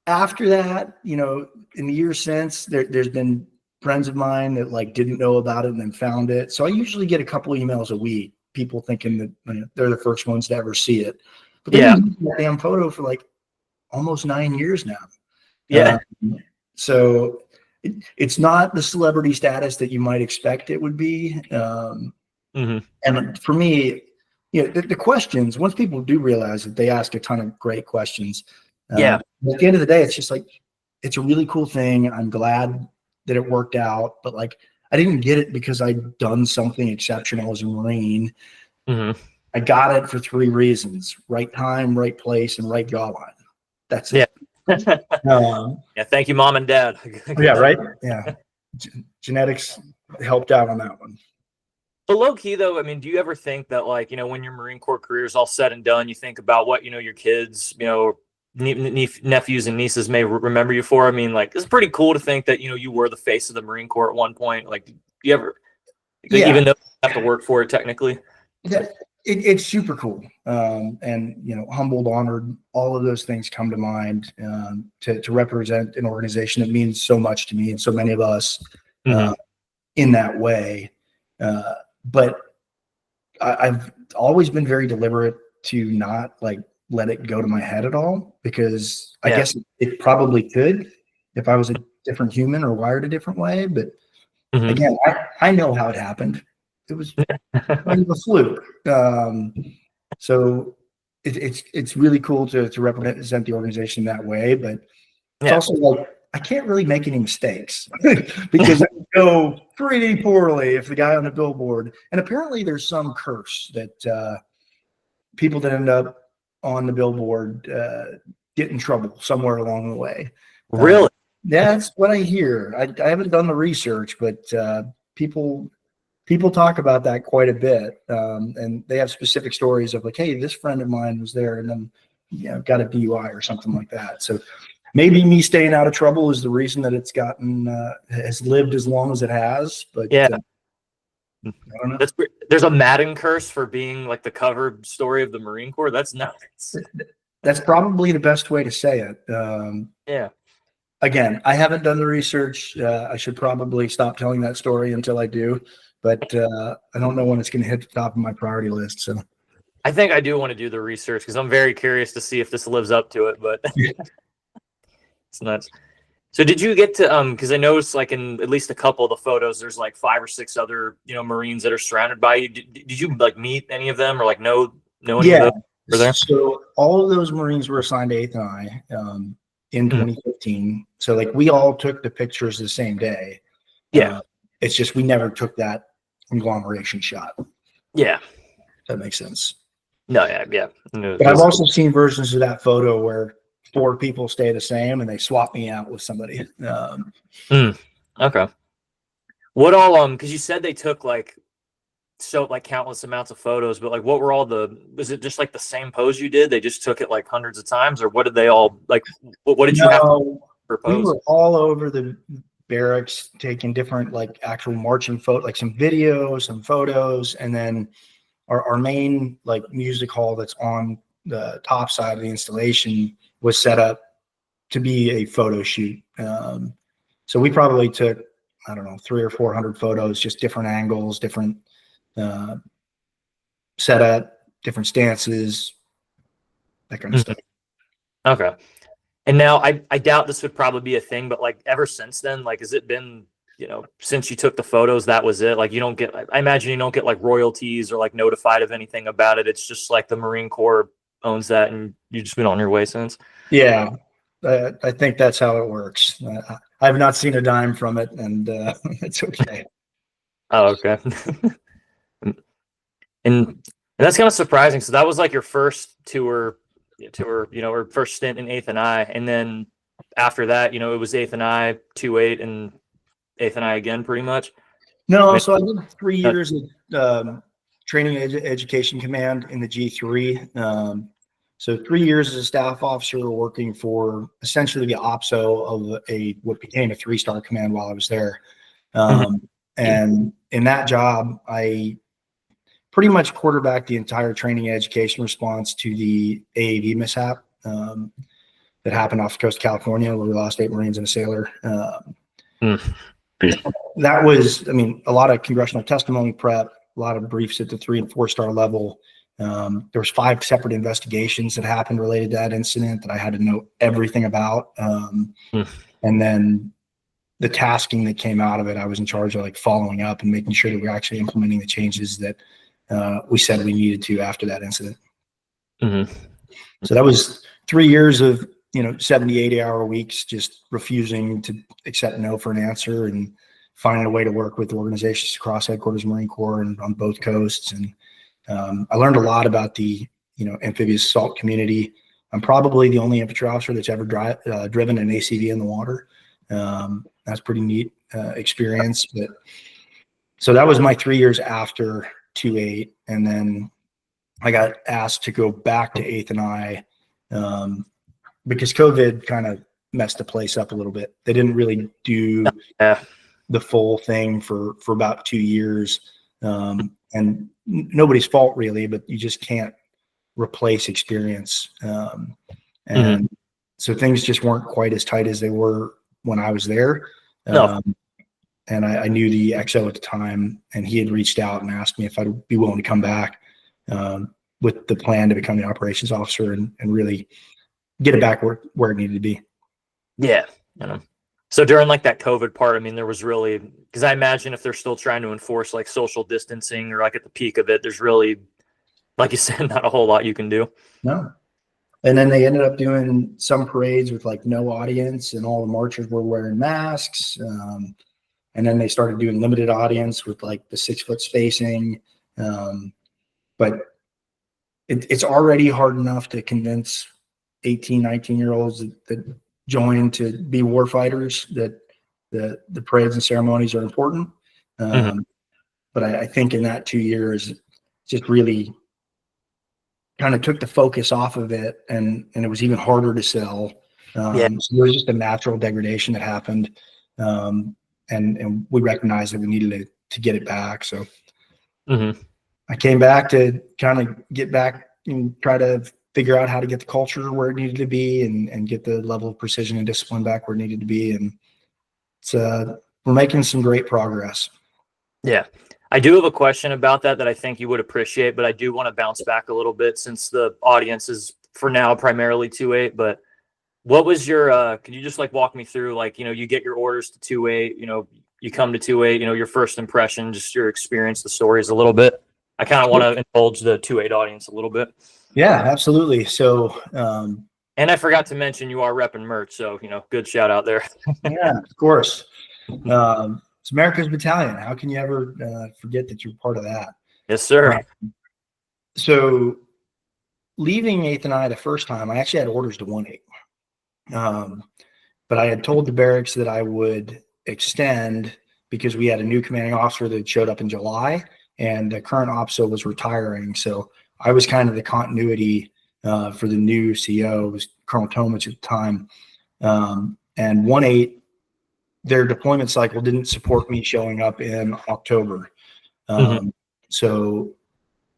After that, in the years since, there's been friends of mine that like didn't know about it and then found it. So I usually get a couple emails a week, people thinking that they're the first ones to ever see it. But they've been using that damn photo for like almost 9 years now. Yeah. So it's not the celebrity status that you might expect it would be. And for me, the questions, once people do realize that they ask a ton of great questions, at the end of the day, it's just like, it's a really cool thing. I'm glad that it worked out, but like, I didn't get it because I'd done something exceptional as a Marine. I got it for 3 reasons: right time, right place, and right jawline. That's it. Yeah. Thank you, Mom and Dad. Yeah. Right. Yeah. Genetics helped out on that one. But low key though, I mean, do you ever think that like, when your Marine Corps career is all said and done, you think about what, your kids, nephews and nieces may remember you for? I mean, like, it's pretty cool to think that, you were the face of the Marine Corps at one point. Like, do you ever, even though you have to work for it technically? Yeah, it's super cool. And, humbled, honored, all of those things come to mind, to represent an organization that means so much to me and so many of us in that way. But I've always been very deliberate to not like let it go to my head at all, because I guess it probably could if I was a different human or wired a different way. But again, I know how it happened. It was kind of a fluke. So it's really cool to represent the organization that way. But it's also like, I can't really make any mistakes because it would go pretty poorly if the guy on the billboard, and apparently there's some curse that people that end up on the billboard get in trouble somewhere along the way. Really? That's what I hear. I haven't done the research, but people talk about that quite a bit, and they have specific stories of like, hey, this friend of mine was there and then got a DUI or something like that. So maybe me staying out of trouble is the reason that it's has lived as long as it has. But I don't know. There's a Madden curse for being like the cover story of the Marine Corps. That's nuts. That's probably the best way to say it. Again, I haven't done the research. I should probably stop telling that story until I do, but I don't know when it's going to hit the top of my priority list. So I think I do want to do the research because I'm very curious to see if this lives up to it, but it's nuts. So did you get to, because I noticed like in at least a couple of the photos, there's like 5 or 6 other, Marines that are surrounded by you. Did you like meet any of them or like know any of them were there? So all of those Marines were assigned to 8th and I in 2015. So like we all took the pictures the same day. It's just we never took that conglomeration shot. Yeah. That makes sense. No, yeah. No, but I've also seen versions of that photo where 4 people stay the same and they swap me out with somebody. Okay. What all, because you said they took like so like countless amounts of photos, but like what were all was it just like the same pose you did? They just took it like hundreds of times, or what did they all like? What did you have to We propose? were all over the barracks taking different like actual marching like some videos, some photos, and then our main like music hall that's on the top side of the installation was set up to be a photo shoot. So we probably took, I don't know, 300 or 400 photos, just different angles, different setup, different stances, that kind of stuff. Okay. And now I doubt this would probably be a thing, but like ever since then, like has it been, since you took the photos, that was it? Like you don't get, I imagine you don't get like royalties or like notified of anything about it. It's just like the Marine Corps owns that and you've just been on your way since. Yeah, I think that's how it works. I have not seen a dime from it, and it's okay. Oh, okay. and that's kind of surprising. So that was like your first tour, or first stint in 8th and I, and then after that, it was 8th and I, 2-8, and 8th and I again, pretty much. No, so I did 3 years of training education command in the G3. So 3 years as a staff officer working for essentially the OPSO of what became a 3-star command while I was there. And in that job, I pretty much quarterbacked the entire training and education response to the AAV mishap that happened off the coast of California, where we lost 8 Marines and a sailor. That was, a lot of congressional testimony prep, a lot of briefs at the 3- and 4-star level. There was 5 separate investigations that happened related to that incident that I had to know everything about. And then the tasking that came out of it, I was in charge of like following up and making sure that we're actually implementing the changes that we said we needed to after that incident. So that was 3 years of 70, 80-hour weeks, just refusing to accept no for an answer and finding a way to work with organizations across headquarters Marine Corps and on both coasts. And I learned a lot about the amphibious assault community. I'm probably the only infantry officer that's ever driven an ACV in the water. That's pretty neat experience. But so that was my 3 years after 2-8, and then I got asked to go back to 8th and I because COVID kind of messed the place up a little bit. They didn't really do the full thing for about 2 years, and nobody's fault really, but you just can't replace experience. And so things just weren't quite as tight as they were when I was there. And I knew the XO at the time, and he had reached out and asked me if I'd be willing to come back with the plan to become the operations officer and really get it back where it needed to be. Yeah. So during like that COVID part, there was really, because I imagine if they're still trying to enforce like social distancing or like at the peak of it, there's really, like you said, not a whole lot you can do. No. And then they ended up doing some parades with like no audience, and all the marchers were wearing masks. And then they started doing limited audience with like the 6-foot spacing. But it's already hard enough to convince 18, 19-year-olds that join to be war fighters, that the parades and ceremonies are important. But I think in that 2 years, just really kind of took the focus off of it, and it was even harder to sell. So there was just a natural degradation that happened. And we recognized that we needed to get it back. So I came back to kind of get back and try to figure out how to get the culture where it needed to be and get the level of precision and discipline back where it needed to be. And it's we're making some great progress. Yeah. I do have a question about that I think you would appreciate, but I do want to bounce back a little bit since the audience is for now primarily 2-8. But what was your, could you just like walk me through, like, you get your orders to 2-8, you come to 2-8, your first impression, just your experience, the stories a little bit. I kind of want to indulge the 2-8 audience a little bit. Yeah, absolutely. So, and I forgot to mention you are repping merch. So, good shout out there. Yeah, of course. It's America's Battalion. How can you ever forget that you're part of that? Yes, sir. So leaving 8th and I the first time, I actually had orders to 1-8. But I had told the barracks that I would extend because we had a new commanding officer that showed up in July, and the current OPSO was retiring. So I was kind of the continuity for the new CEO. It was Colonel Tomich at the time. And 1-8, their deployment cycle didn't support me showing up in October. So,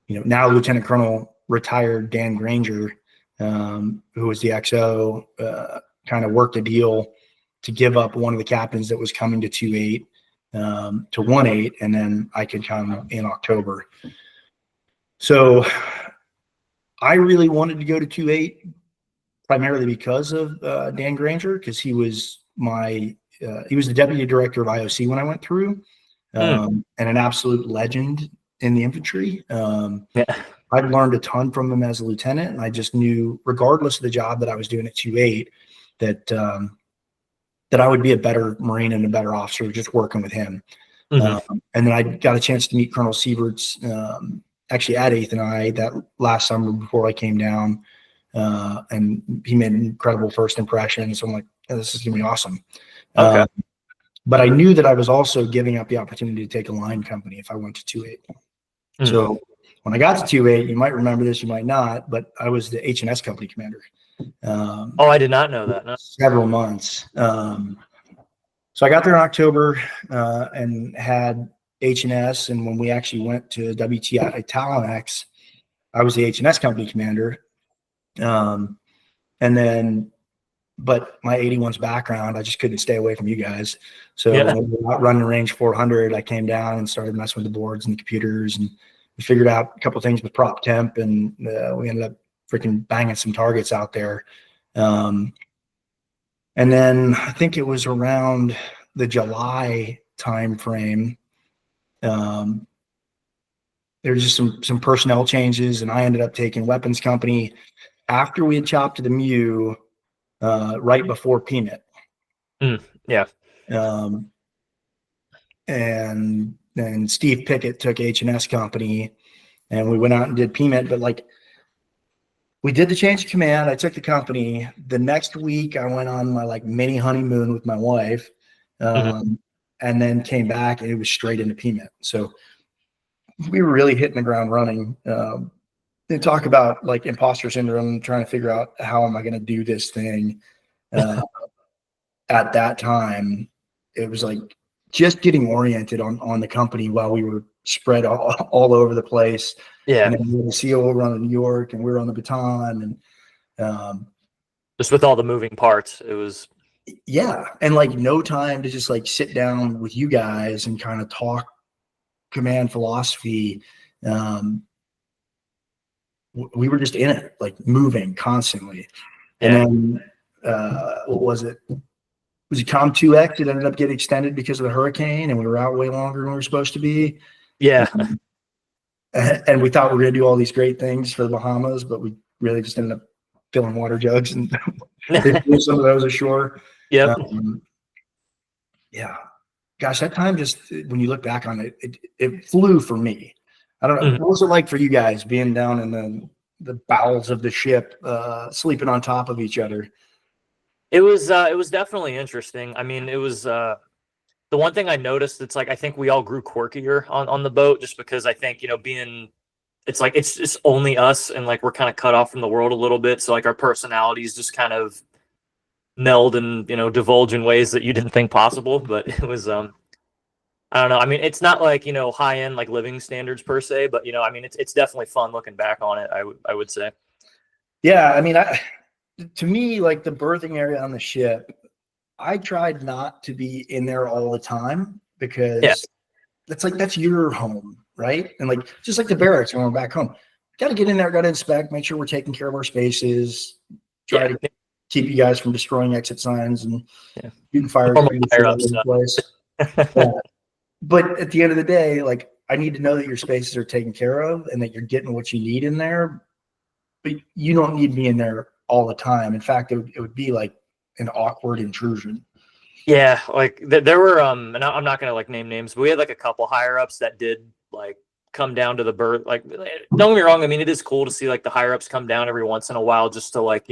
now Lieutenant Colonel retired Dan Granger, who was the XO, kind of worked a deal to give up one of the captains that was coming to 2-8 to 1-8, and then I could come in October. So I really wanted to go to 2-8 primarily because of Dan Granger, because he was he was the deputy director of IOC when I went through, and an absolute legend in the infantry. I've learned a ton from him as a lieutenant, and I just knew, regardless of the job that I was doing at 2-8, that I would be a better Marine and a better officer just working with him. And then I got a chance to meet Colonel Sieverts, actually at 8th and I that last summer before I came down, and he made an incredible first impression. So I'm like, this is gonna be awesome. Okay. But I knew that I was also giving up the opportunity to take a line company if I went to 2-8. So when I got to 2-8, you might remember this, you might not, but I was the H&S company commander. I did not know that. No. Several months. So I got there in October and had H&S. And when we actually went to WTI Italinex, I was the H&S company commander. And then, but my 81's background, I just couldn't stay away from you guys. So when we were out running range 400, I came down and started messing with the boards and the computers, and we figured out a couple of things with prop temp, and we ended up freaking banging some targets out there. And then I think it was around the July time frame. There was just some personnel changes, and I ended up taking weapons company after we had chopped the MEU right before PMIT. And then Steve Pickett took H&S company, and we went out and did PMIT. But like, we did the change of command. I took the company. The next week, I went on my like mini honeymoon with my wife, and then came back, and it was straight into PMIT. So we were really hitting the ground running. They talk about like imposter syndrome, trying to figure out how am I going to do this thing. At that time, it was like just getting oriented on the company while we were spread all over the place. And then we had the CO over on New York, and we were on the Baton, and just with all the moving parts, it was and like no time to just like sit down with you guys and kind of talk command philosophy. We were just in it, like moving constantly. And then what was it? Was it Com 2X? It ended up getting extended because of the hurricane, and we were out way longer than we were supposed to be. And we thought we were going to do all these great things for the Bahamas, but we really just ended up filling water jugs and some of those ashore. Gosh, that time just, when you look back on it, it flew for me. I don't know. What was it like for you guys being down in the bowels of the ship, sleeping on top of each other? It was definitely interesting. I mean, it was the one thing I noticed. It's like I think we all grew quirkier on the boat, just because I think it's like it's just only us, and like we're kind of cut off from the world a little bit. So like our personalities just kind of meld and divulge in ways that you didn't think possible. But it was I don't know. I mean, it's not like high end like living standards per se, but I mean, it's definitely fun looking back on it. I would say. Yeah, I mean, to me, like the berthing area on the ship, I tried not to be in there all the time, because that's your home, right? And like just like the barracks when we're back home, got to get in there, got to inspect, make sure we're taking care of our spaces, try to keep you guys from destroying exit signs and shooting fire place. But at the end of the day, like I need to know that your spaces are taken care of and that you're getting what you need in there. But you don't need me in there all the time. In fact, it would be like an awkward intrusion. Yeah, like there were and I'm not gonna like name names, but we had like a couple higher ups that did like come down to the berth. Like, don't get me wrong, I mean, it is cool to see like the higher ups come down every once in a while just to like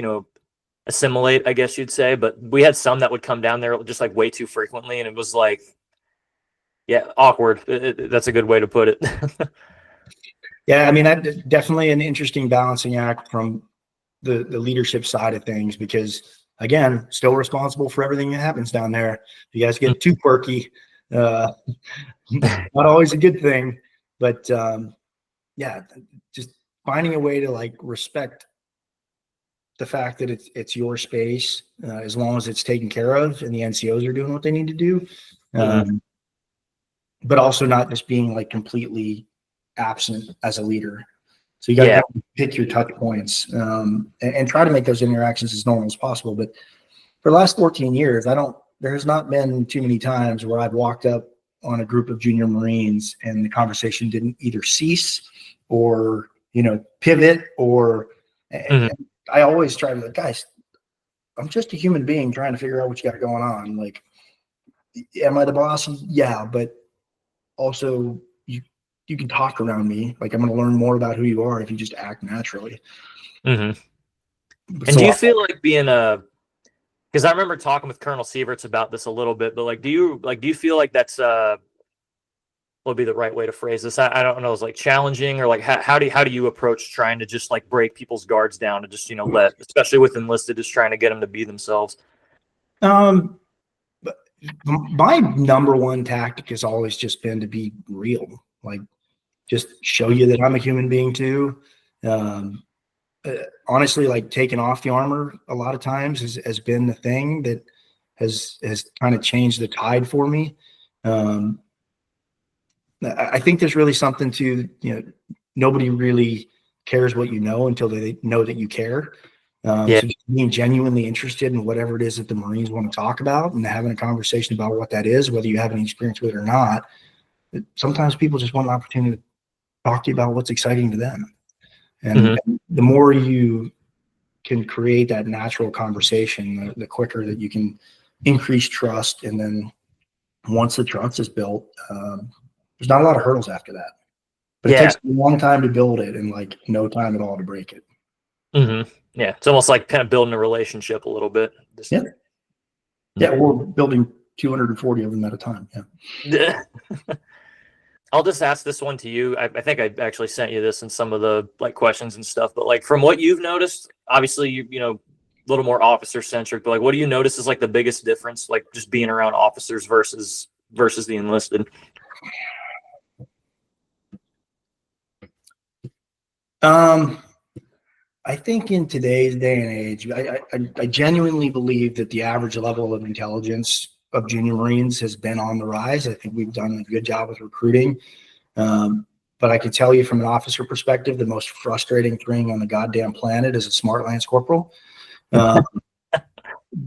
assimilate, I guess you'd say. But we had some that would come down there just like way too frequently, and it was like Yeah, awkward. That's a good way to put it. Yeah, I mean, that's definitely an interesting balancing act from the leadership side of things, because again, still responsible for everything that happens down there. If you guys get too quirky, uh, not always a good thing. But yeah, just finding a way to like respect the fact that it's your space, as long as it's taken care of and the NCOs are doing what they need to do. Mhm. But also not just being like completely absent as a leader. So you got to Yeah. kind of pick your touch points, and try to make those interactions as normal as possible. But for the last 14 years, there has not been too many times where I've walked up on a group of junior Marines and the conversation didn't either cease or, pivot, or, Mhm. and I always try to be like, guys, I'm just a human being trying to figure out what you got going on. Like, am I the boss? Yeah, but also you can talk around me. Like, I'm going to learn more about who you are if you just act naturally. Mhm. And do So you feel like being a because I remember talking with Colonel Sieverts about this a little bit, but like, do you feel like that's what would be the right way to phrase this? I don't know. It's like challenging, or like how do you approach trying to just like break people's guards down to just let, especially with enlisted, just trying to get them to be themselves. um, but my number one tactic has always just been to be real. Like, just show you that I'm a human being too. Um, Honestly, like taking off the armor a lot of times has been the thing that has kind of changed the tide for me. Um, I think there's really something to, nobody really cares what you know until they know that you care. Yeah. So just being genuinely interested in whatever it is that the Marines want to talk about and having a conversation about what that is, whether you have any experience with it or not. Sometimes people just want an opportunity to talk to you about what's exciting to them. And Mhm. the more you can create that natural conversation, the quicker that you can increase trust. And then once the trust is built, there's not a lot of hurdles after that. But it Yeah. takes a long time to build it and like no time at all to break it. Mhm. Yeah. It's almost like kind of building a relationship a little bit. Just, Yeah. Yeah. We're building 240 of them at a time. Yeah. I'll just ask this one to you. I think I actually sent you this in some of the like questions and stuff, but like from what you've noticed, obviously a little more officer centric, but like what do you notice is like the biggest difference, like just being around officers versus the enlisted? Um, I think in today's day and age, I genuinely believe that the average level of intelligence of junior Marines has been on the rise. I think we've done a good job with recruiting. But I can tell you from an officer perspective, the most frustrating thing on the goddamn planet is a smart lance corporal. Uh,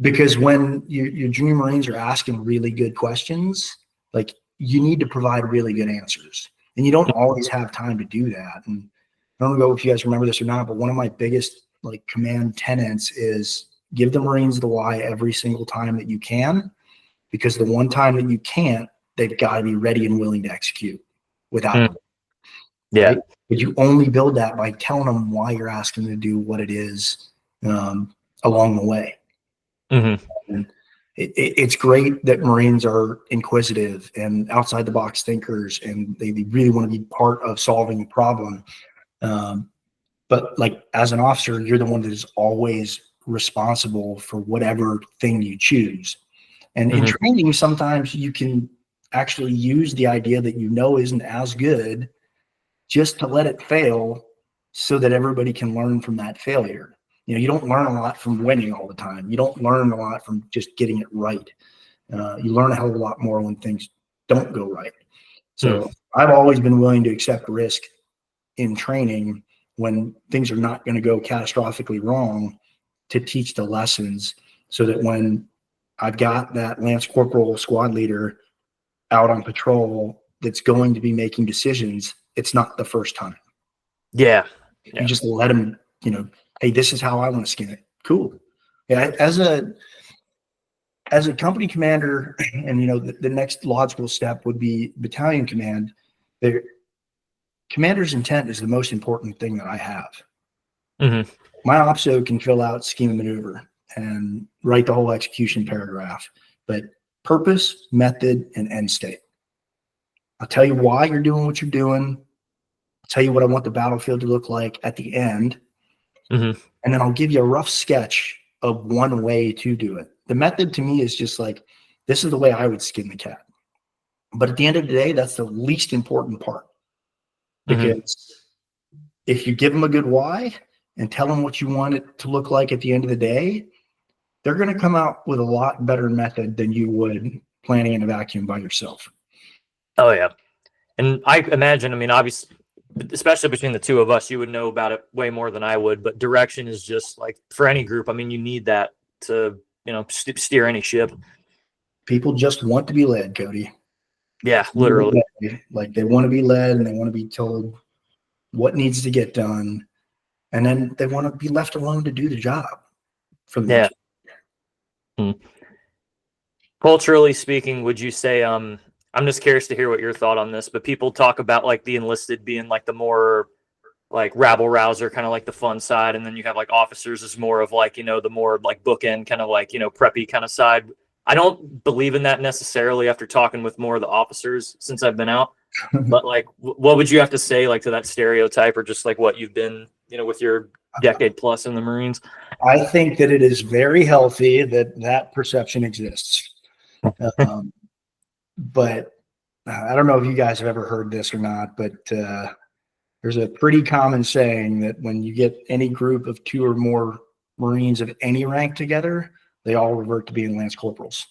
because when your junior Marines are asking really good questions, like, you need to provide really good answers. And you don't always have time to do that. And I don't know if you guys remember this or not, but one of my biggest like command tenets is give the Marines the why every single time that you can, because the one time that you can't, they've got to be ready and willing to execute without Mm, it, yeah. right? But you only build that by telling them why you're asking them to do what it is, along the way. Hmm. And it's great that Marines are inquisitive and outside the box thinkers, and they really want to be part of solving the problem. Um, but like, as an officer, you're the one that is always responsible for whatever thing you choose. And in Hmm. training, sometimes you can actually use the idea that isn't as good, just to let it fail so that everybody can learn from that failure. You don't learn a lot from winning all the time. You don't learn a lot from just getting it right. You learn a hell of a lot more when things don't go right. Mm. So I've always been willing to accept risk in training when things are not going to go catastrophically wrong, to teach the lessons, so that when I've got that Lance Corporal squad leader out on patrol that's going to be making decisions, it's not the first time. Yeah. You Yeah. just let them, hey, this is how I want to skin it. Cool. Yeah. As a company commander, and the next logical step would be battalion command. The commander's intent is the most important thing that I have. Hmm. My OPSO can fill out scheme and maneuver and write the whole execution paragraph, but purpose, method, and end state. I'll tell you why you're doing what you're doing. I'll tell you what I want the battlefield to look like at the end. Mm-hmm. And then I'll give you a rough sketch of one way to do it. The method to me is just like, this is the way I would skin the cat. But at the end of the day, that's the least important part. Because if you give them a good why and tell them what you want it to look like at the end of the day, they're going to come out with a lot better method than you would planning in a vacuum by yourself. Oh yeah. And I imagine, I mean, obviously, especially between the two of us, you would know about it way more than I would, but direction is just like for any group. I mean, you need that to, steer any ship. People just want to be led, Cody. Yeah, literally. Like they want to be led and they want to be told what needs to get done. And then they want to be left alone to do the job for the most part. Culturally speaking, would you say, I'm just curious to hear what your thought on this, but people talk about like the enlisted being like the more like rabble rouser, kind of like the fun side. And then you have like officers as more of like, the more like bookend kind of like, preppy kind of side. I don't believe in that necessarily after talking with more of the officers since I've been out, but like, what would you have to say like to that stereotype or just like what you've been, with your decade plus in the Marines? I think that it is very healthy that perception exists. But I don't know if you guys have ever heard this or not, but there's a pretty common saying that when you get any group of 2 or more Marines of any rank together, they all revert to being Lance Corporals.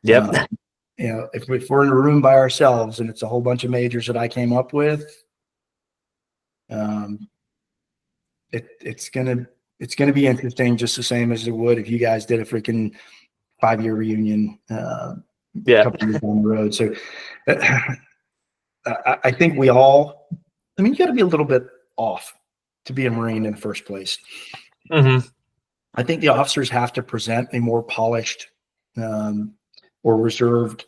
Yep. If we're in a room by ourselves and it's a whole bunch of majors that I came up with, it's gonna be interesting just the same as it would if you guys did a freaking 5-year reunion. A couple years down the road. So I think we all, you got to be a little bit off to be a Marine in the first place. Mm-hmm. I think the officers have to present a more polished or reserved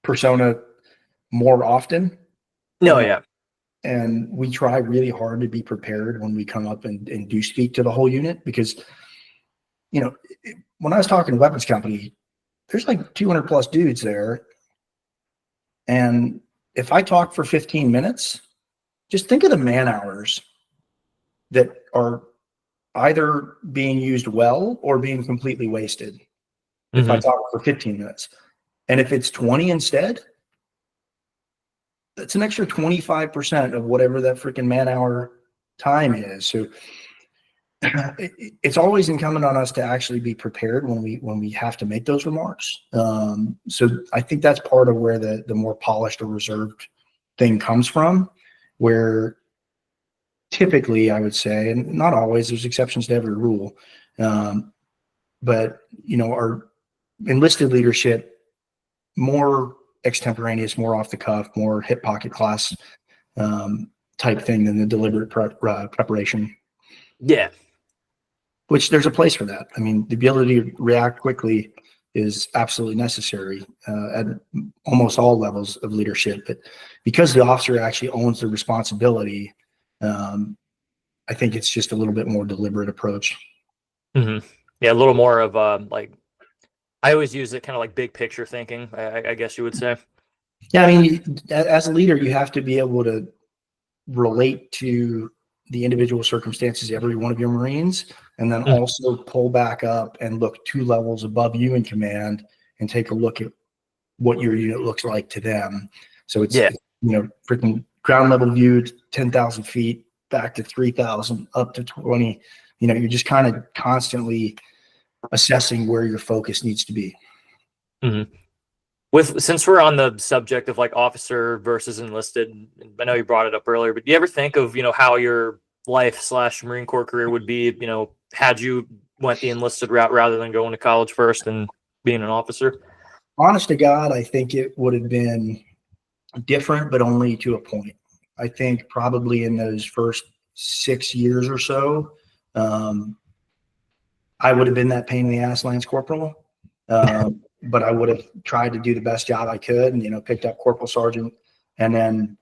persona more often. No, yeah. And we try really hard to be prepared when we come up and do speak to the whole unit because, when I was talking to weapons company, there's like 200 plus dudes there. And if I talk for 15 minutes, just think of the man hours that are either being used well or being completely wasted. If I talk for 15 minutes. And if it's 20 instead, that's an extra 25% of whatever that freaking man hour time is. So it's always incumbent on us to actually be prepared when we have to make those remarks. So I think that's part of where the more polished or reserved thing comes from, where typically I would say, and not always, there's exceptions to every rule, but our enlisted leadership, more extemporaneous, more off the cuff, more hip pocket class type thing than the deliberate preparation. Yeah. Which there's a place for that. The ability to react quickly is absolutely necessary at almost all levels of leadership. But because the officer actually owns the responsibility, I think it's just a little bit more deliberate approach. Mm-hmm. Yeah, a little more of like, I always use it kind of like big picture thinking, I guess you would say. Yeah, as a leader, you have to be able to relate to the individual circumstances of every one of your Marines, and then also pull back up and look 2 levels above you in command and take a look at what your unit looks like to them. So it's, freaking ground level view, 10,000 feet back to 3,000 up to 20, you're just kind of constantly assessing where your focus needs to be. Mm-hmm. Since we're on the subject of like officer versus enlisted, I know you brought it up earlier, but do you ever think of, how your life / Marine Corps career would be, had you went the enlisted route rather than going to college first and being an officer? Honest to God, I think it would have been different, but only to a point. I think probably in those first 6 years or so, I would have been that pain in the ass Lance Corporal. But I would have tried to do the best job I could and, picked up Corporal Sergeant. And then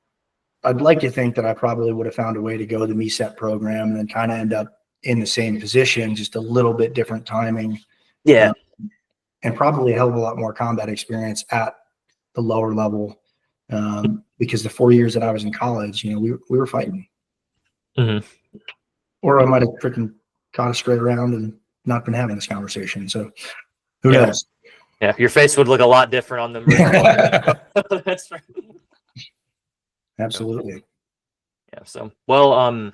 I'd like to think that I probably would have found a way to go the MESEP program and then kind of end up in the same position, just a little bit different timing. Yeah. And probably a hell of a lot more combat experience at the lower level, because the 4 years that I was in college, we were fighting. Mhm. Or I might have freaking caught us straight around and not been having this conversation. So who Yeah. knows? Yeah, your face would look a lot different on the Marine. That's right. Absolutely. Yeah. So, well,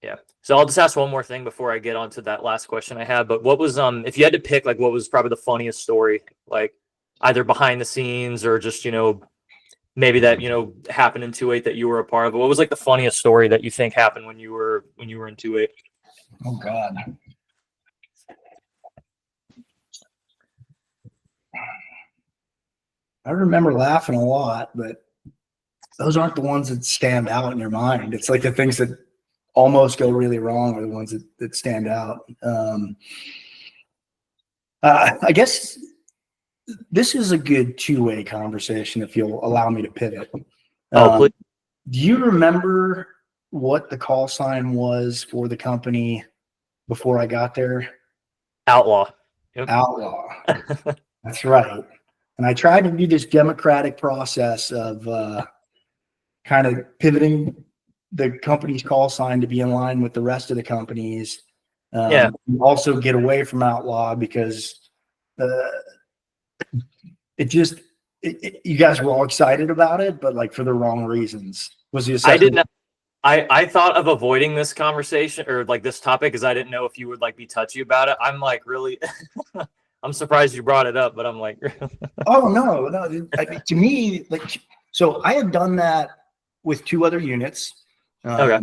yeah. So I'll just ask one more thing before I get on to that last question I had. But what was if you had to pick like what was probably the funniest story, like either behind the scenes or just maybe that happened in 2-8 that you were a part of. What was like the funniest story that you think happened when you were in 2-8? Oh God. I remember laughing a lot, but those aren't the ones that stand out in your mind. It's like the things that almost go really wrong are the ones that stand out. I guess this is a good two-way conversation if you'll allow me to pivot. Oh, please. Do you remember what the call sign was for the company before I got there? Outlaw. Yep. Outlaw. That's right. And I tried to do this democratic process of kind of pivoting the company's call sign to be in line with the rest of the companies. Yeah. Also get away from Outlaw because you guys were all excited about it, but like for the wrong reasons. Was the assessment? I didn't. I thought of avoiding this conversation or like this topic because I didn't know if you would like be touchy about it. I'm like really. I'm surprised you brought it up, but I'm like. Oh no! To me, like, so I had done that with 2 other units, Okay.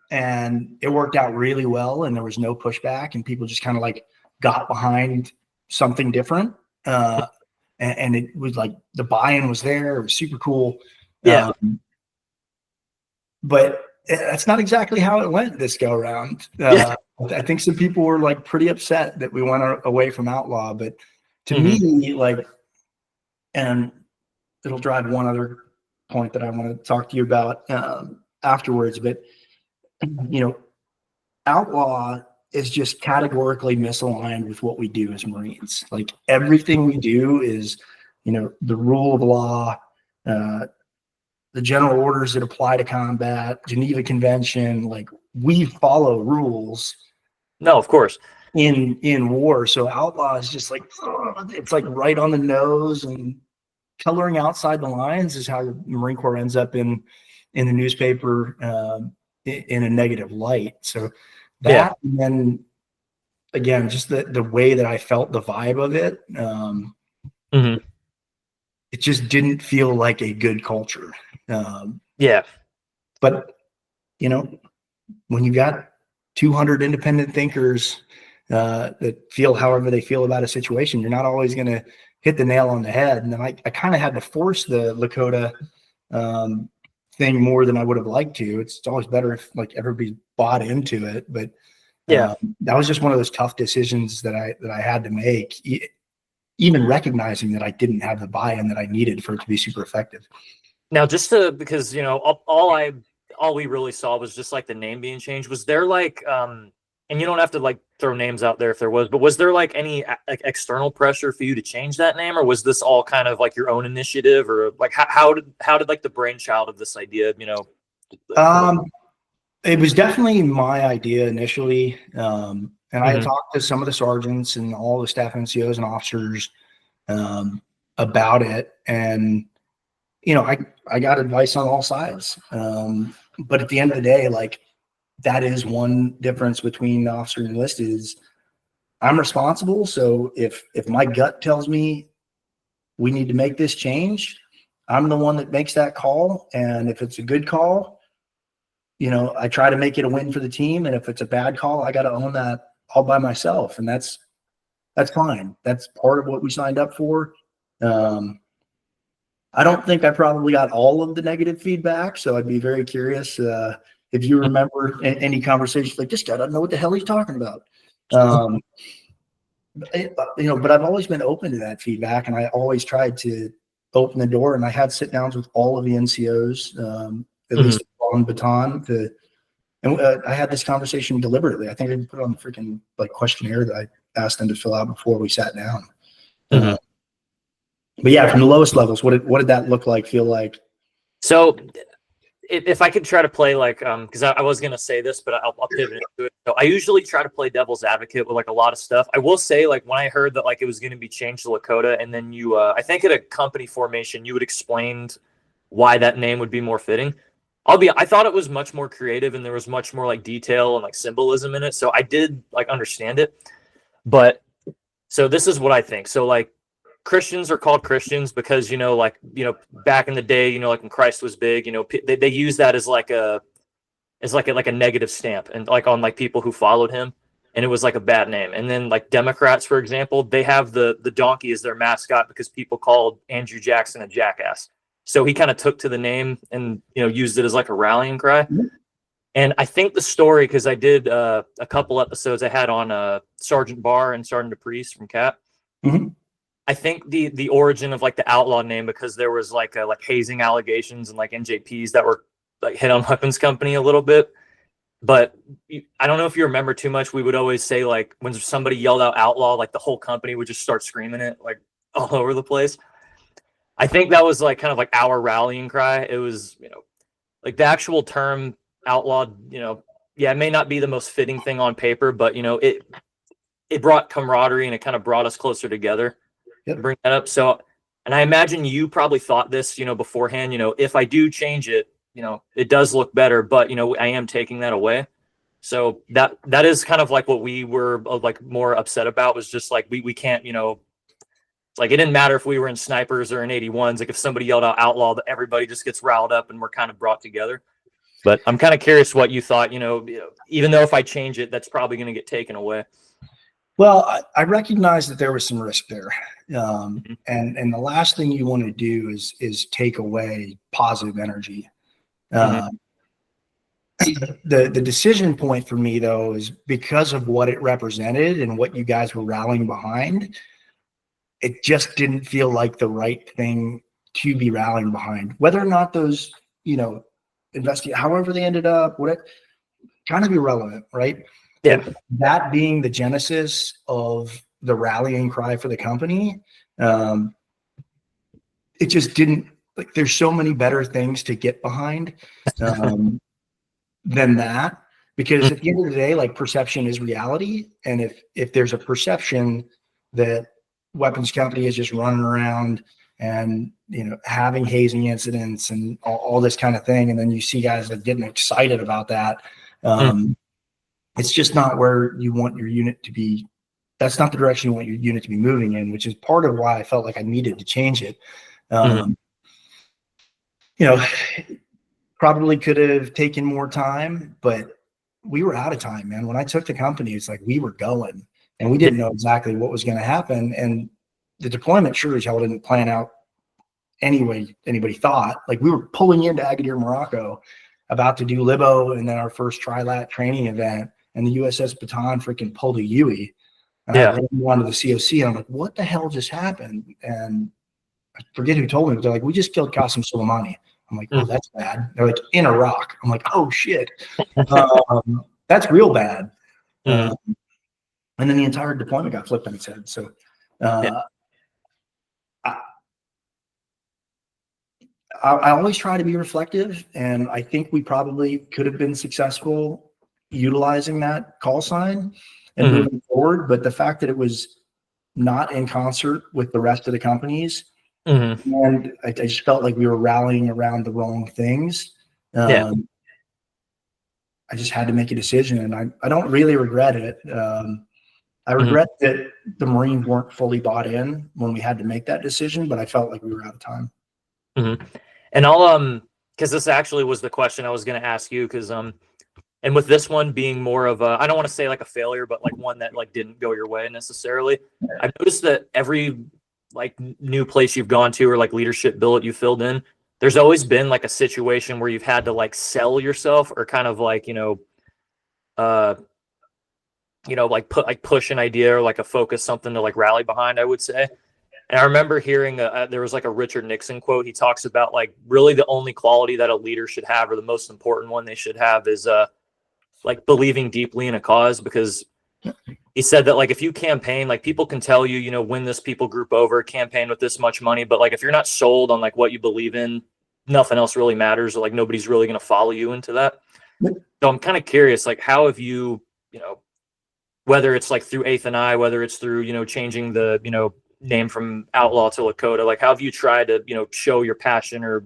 and it worked out really well, and there was no pushback, and people just kind of like got behind something different, and it was like the buy-in was there. It was super cool. Yeah. But that's not exactly how it went this go around. Yeah. I think some people were like pretty upset that we went away from Outlaw, but to me, like, and it'll drive one other point that I want to talk to you about afterwards, but Outlaw is just categorically misaligned with what we do as Marines. Like everything we do is, the rule of law, the general orders that apply to combat, Geneva Convention, like we follow rules. No, of course. In war. So Outlaw is just like, it's like right on the nose, and coloring outside the lines is how the Marine Corps ends up in the newspaper in a negative light. So that, and then again, just the way that I felt the vibe of it, it just didn't feel like a good culture. But when you got 200 independent thinkers that feel however they feel about a situation, you're not always going to hit the nail on the head. And then I kind of had to force the Lakota thing more than I would have liked to. It's always better if like everybody bought into it, but that was just one of those tough decisions that I had to make, even recognizing that I didn't have the buy-in that I needed for it to be super effective. Now, because all we really saw was just like the name being changed. Was there like and you don't have to like throw names out there if there was, but was there like any like external pressure for you to change that name, or was this all kind of like your own initiative, or like how did like the brainchild of this idea, It was definitely my idea initially. And I had talked to some of the sergeants and all the staff NCOs and officers about it. And, I got advice on all sides. But at the end of the day, like that is one difference between the officer and enlisted is I'm responsible. So if my gut tells me we need to make this change, I'm the one that makes that call. And if it's a good call, I try to make it a win for the team. And if it's a bad call, I got to own that all by myself. And that's fine. That's part of what we signed up for. I don't think I probably got all of the negative feedback. So I'd be very curious if you remember any conversations like this guy doesn't know what the hell he's talking about. But I've always been open to that feedback, and I always tried to open the door. And I had sit downs with all of the NCOs, at least on baton and I had this conversation deliberately. I think I put it on the freaking like questionnaire that I asked them to fill out before we sat down. But yeah, from the lowest levels, what did that look like, feel like? So if I could try to play like, because I was gonna say this, but I'll pivot into it. So I usually try to play devil's advocate with like a lot of stuff. I will say, like, when I heard that like it was gonna be changed to Lakota, and then you, I think at a company formation, you had explained why that name would be more fitting. I thought it was much more creative, and there was much more like detail and like symbolism in it. So I did like understand it, but so this is what I think. So like, Christians are called Christians because, like, back in the day, like when Christ was big, they use that as like a negative stamp and like on like people who followed him, and it was like a bad name. And then like Democrats, for example, they have the donkey as their mascot because people called Andrew Jackson a jackass. So he kind of took to the name and, used it as like a rallying cry. Mm-hmm. And I think the story, because I did a couple episodes I had on Sergeant Barr and Sergeant DePriest from CAP. Mm-hmm. I think the origin of like the outlaw name, because there was like hazing allegations and like NJPs that were like hit on Weapons Company a little bit. But I don't know if you remember too much. We would always say like when somebody yelled out outlaw, like the whole company would just start screaming it like all over the place. I think that was like kind of like our rallying cry. It was, like the actual term outlaw, yeah, it may not be the most fitting thing on paper, but it brought camaraderie and it kind of brought us closer together. Yep. Bring that up. So, and I imagine you probably thought this, beforehand, if I do change it, it does look better, but I am taking that away. So that is kind of like what we were like more upset about, was just like, we can't, like it didn't matter if we were in snipers or in 81s. Like if somebody yelled out outlaw, everybody just gets riled up and we're kind of brought together. But I'm kind of curious what you thought, even though if I change it, that's probably going to get taken away. Well, I recognize that there was some risk there. And the last thing you want to do is take away positive energy. The decision point for me, though, is because of what it represented and what you guys were rallying behind. It just didn't feel like the right thing to be rallying behind. Whether or not those, however they ended up, kind of irrelevant, right? Yeah. That being the genesis of the rallying cry for the company, it just didn't, like, there's so many better things to get behind than that, because at the end of the day, like, perception is reality. And if there's a perception that Weapons Company is just running around and, having hazing incidents and all this kind of thing, and then you see guys like getting excited about that, it's just not where you want your unit to be. That's not the direction you want your unit to be moving in, which is part of why I felt like I needed to change it. Probably could have taken more time, but we were out of time, man. When I took the company, it's like we were going and we didn't know exactly what was going to happen. And the deployment sure as hell didn't plan out anyway anybody thought. Like, we were pulling into Agadir, Morocco, about to do Libo and then our first trilat training event, and the USS Baton freaking pulled a Yui. And I ran onto the COC, and I'm like, what the hell just happened? And I forget who told me, but they're like, we just killed Qasem Soleimani. I'm like, oh, that's bad. They're like, in Iraq. I'm like, oh shit. That's real bad. And then the entire deployment got flipped on its head. So I always try to be reflective, and I think we probably could have been successful utilizing that call sign and moving forward. But the fact that it was not in concert with the rest of the companies, and I just felt like we were rallying around the wrong things. I just had to make a decision, and I don't really regret it. I regret that the Marines weren't fully bought in when we had to make that decision, but I felt like we were out of time. And I'll because this actually was the question I was going to ask you, because and with this one being more of a, I don't want to say like a failure, but like one that like didn't go your way necessarily. I've noticed that every like new place you've gone to or like leadership billet you filled in, there's always been like a situation where you've had to like sell yourself or kind of like, like push an idea or like a focus, something to like rally behind, I would say. And I remember hearing there was like a Richard Nixon quote. He talks about like really the only quality that a leader should have, or the most important one they should have, is like believing deeply in a cause. Because he said that like if you campaign, like people can tell you, win this people group over, campaign with this much money, but like if you're not sold on like what you believe in, nothing else really matters, or like nobody's really going to follow you into that. So I'm kind of curious, like how have you, whether it's like through Eighth and I, whether it's through, changing the, name from Outlaw to Lakota, like how have you tried to, show your passion or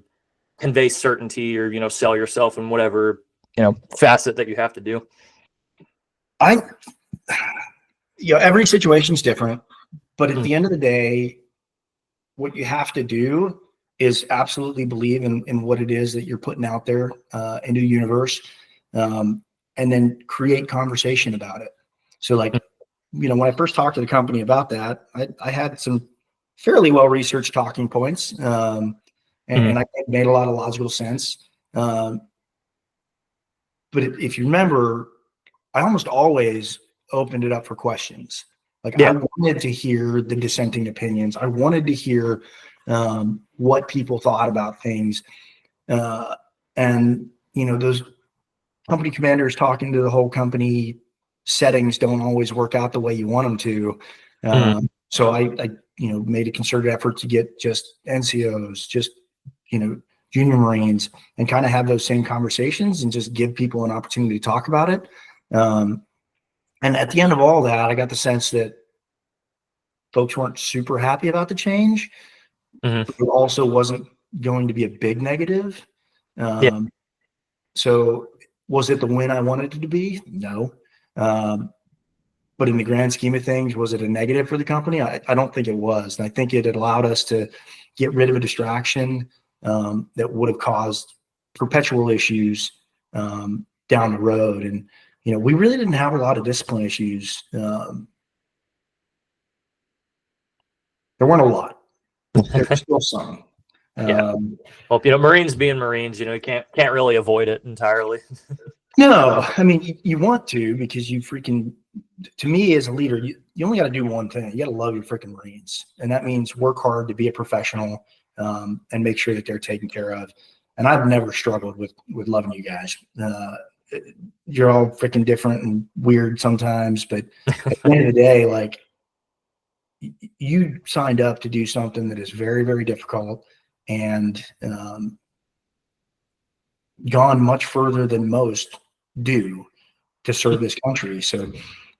convey certainty or, sell yourself in whatever, facet that you have to do? Every situation's different, but at the end of the day, what you have to do is absolutely believe in what it is that you're putting out there into the universe, and then create conversation about it. So like, when I first talked to the company about that, I had some fairly well-researched talking points, and I think it made a lot of logical sense. But if you remember, I almost always opened it up for questions. Like I wanted to hear the dissenting opinions. I wanted to hear what people thought about things. And, those company commanders talking to the whole company settings don't always work out the way you want them to. So I made a concerted effort to get just NCOs, just, junior Marines, and kind of have those same conversations and just give people an opportunity to talk about it. And at the end of all that, I got the sense that folks weren't super happy about the change, but it also wasn't going to be a big negative. So was it the win I wanted it to be? No. But in the grand scheme of things, was it a negative for the company? I don't think it was. And I think it allowed us to get rid of a distraction that would have caused perpetual issues down the road. And, we really didn't have a lot of discipline issues. There weren't a lot. There was still some. Well, Marines being Marines, you can't really avoid it entirely. No, I mean, you want to, because you freaking, to me as a leader, you only got to do one thing. You got to love your freaking Marines. And that means work hard to be a professional and make sure that they're taken care of. And I've never struggled with loving you guys. You're all freaking different and weird sometimes, but at the end of the day, like, you signed up to do something that is very, very difficult and gone much further than most do to serve this country. So,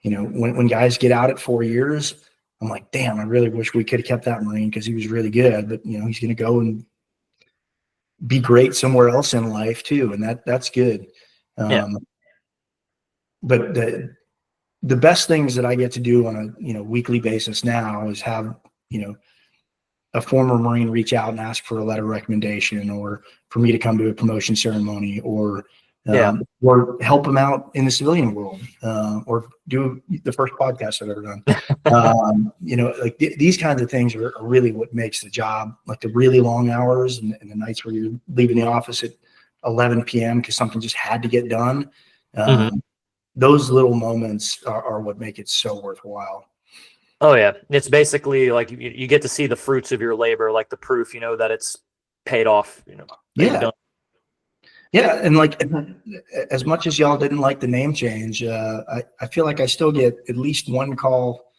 when guys get out at 4 years, I'm like, damn, I really wish we could have kept that Marine because he was really good, but he's going to go and be great somewhere else in life too. And that's good. But the best things that I get to do on a weekly basis now is have a former Marine reach out and ask for a letter of recommendation, or for me to come to a promotion ceremony, or help them out in the civilian world, or do the first podcast I've ever done. Like these kinds of things are really what makes the job, like the really long hours and the nights where you're leaving the office at 11 p.m. because something just had to get done. Those little moments are what make it so worthwhile. Oh yeah. It's basically like you get to see the fruits of your labor, like the proof, that it's paid off, Yeah. And like, as much as y'all didn't like the name change, I feel like I still get at least one call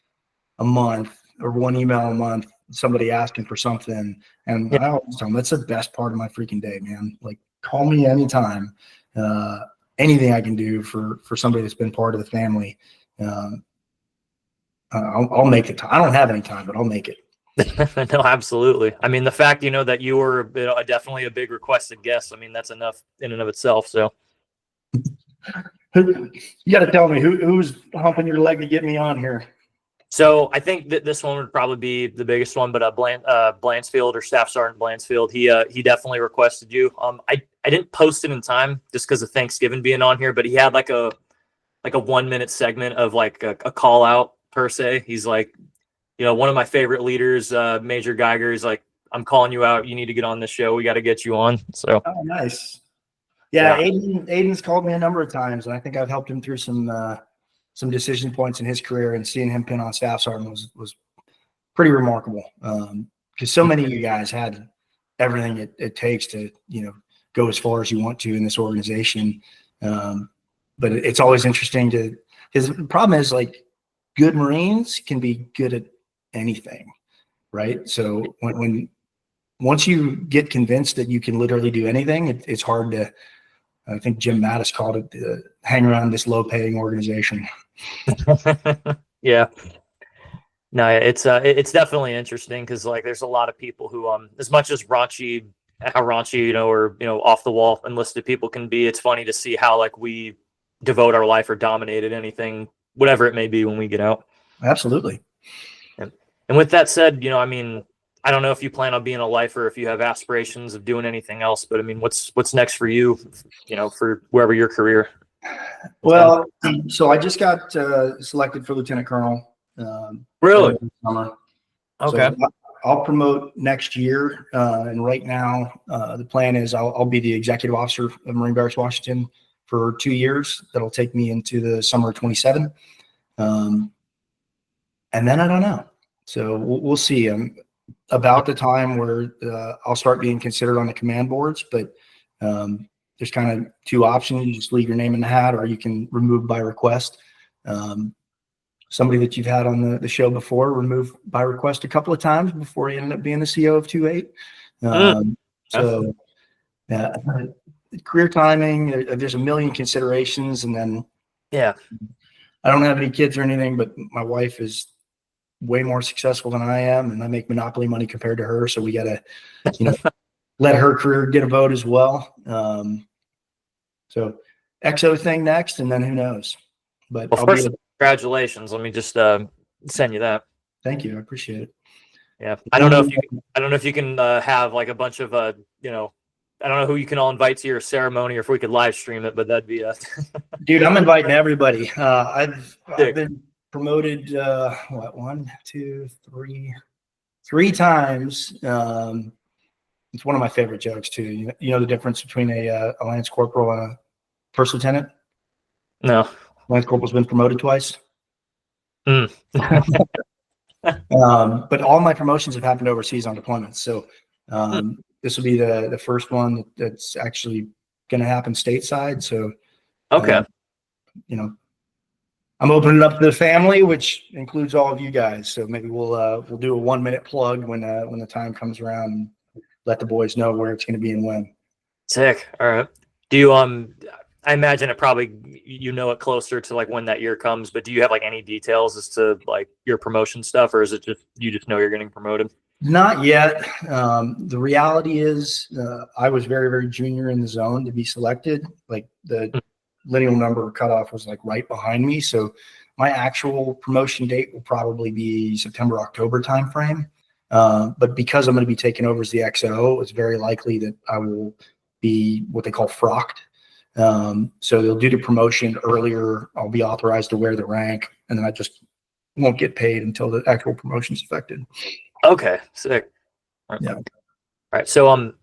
a month or one email a month, somebody asking for something. And I always tell them that's the best part of my freaking day, man. Like, call me anytime. Anything I can do for somebody that's been part of the family. I'll make the time. I don't have any time, but I'll make it. No, absolutely. I mean, the fact, that you were definitely a big requested guest, I mean, that's enough in and of itself. So you got to tell me who's humping your leg to get me on here. So I think that this one would probably be the biggest one, but Blansfield, or Staff Sergeant Blansfield, he definitely requested you. I didn't post it in time just because of Thanksgiving being on here, but he had like a 1 minute segment of like a call out per se. He's like, one of my favorite leaders, Major Geiger, is like, I'm calling you out. You need to get on this show. We got to get you on. So nice. Yeah. Aiden's called me a number of times, and I think I've helped him through some decision points in his career, and seeing him pin on Staff Sergeant was pretty remarkable. Because so many of you guys had everything it takes to, go as far as you want to in this organization. But it's always interesting because the problem is, like, good Marines can be good at anything, right? So once you get convinced that you can literally do anything, it's hard to, I think Jim Mattis called it, hang around this low paying organization. Yeah. No, it's definitely interesting because like there's a lot of people who as much as how raunchy or off the wall enlisted people can be, it's funny to see how like we devote our life or dominated anything, whatever it may be, when we get out. Absolutely. And with that said, I mean, I don't know if you plan on being a lifer, if you have aspirations of doing anything else, but I mean, what's next for you, for wherever your career? Well, so I just got selected for lieutenant colonel. Really? Summer. Okay. So I'll promote next year, and right now the plan is I'll be the executive officer of Marine Barracks Washington for 2 years. That'll take me into the summer of 27, and then I don't know. So we'll see. About the time where I'll start being considered on the command boards, but there's kind of two options. You just leave your name in the hat, or you can remove by request. Somebody that you've had on the show before removed by request a couple of times before he ended up being the CO of 28. So career timing, there's a million considerations. And then, yeah, I don't have any kids or anything, but my wife is way more successful than I am, and I make monopoly money compared to her. So we got to, let her career get a vote as well. So XO thing next, and then who knows? But well, first, congratulations. Let me just send you that. Thank you. I appreciate it. Yeah. I don't know if you can have like a bunch of I don't know who you can all invite to your ceremony, or if we could live stream it, but that'd be dude, I'm inviting everybody. I've been promoted three times. It's one of my favorite jokes too. You know the difference between a lance corporal and a first lieutenant? No. Lance corporal's been promoted twice. Mm. But all my promotions have happened overseas on deployments. So this will be the first one that's actually going to happen stateside. So, okay. I'm opening it up to the family, which includes all of you guys. So maybe we'll do a 1-minute plug when the time comes around, and let the boys know where it's going to be and when. Sick. All right. Do you I imagine it probably it closer to like when that year comes, but do you have like any details as to like your promotion stuff, or is it just you know you're getting promoted? Not yet. The reality is I was very, very junior in the zone to be selected. Like the lineal number cutoff was like right behind me. So my actual promotion date will probably be September, October timeframe. But because I'm going to be taking over as the XO, it's very likely that I will be what they call frocked. So they'll do the promotion earlier. I'll be authorized to wear the rank, and then I just won't get paid until the actual promotion is effected. Okay, sick. All right. Yeah. All right. So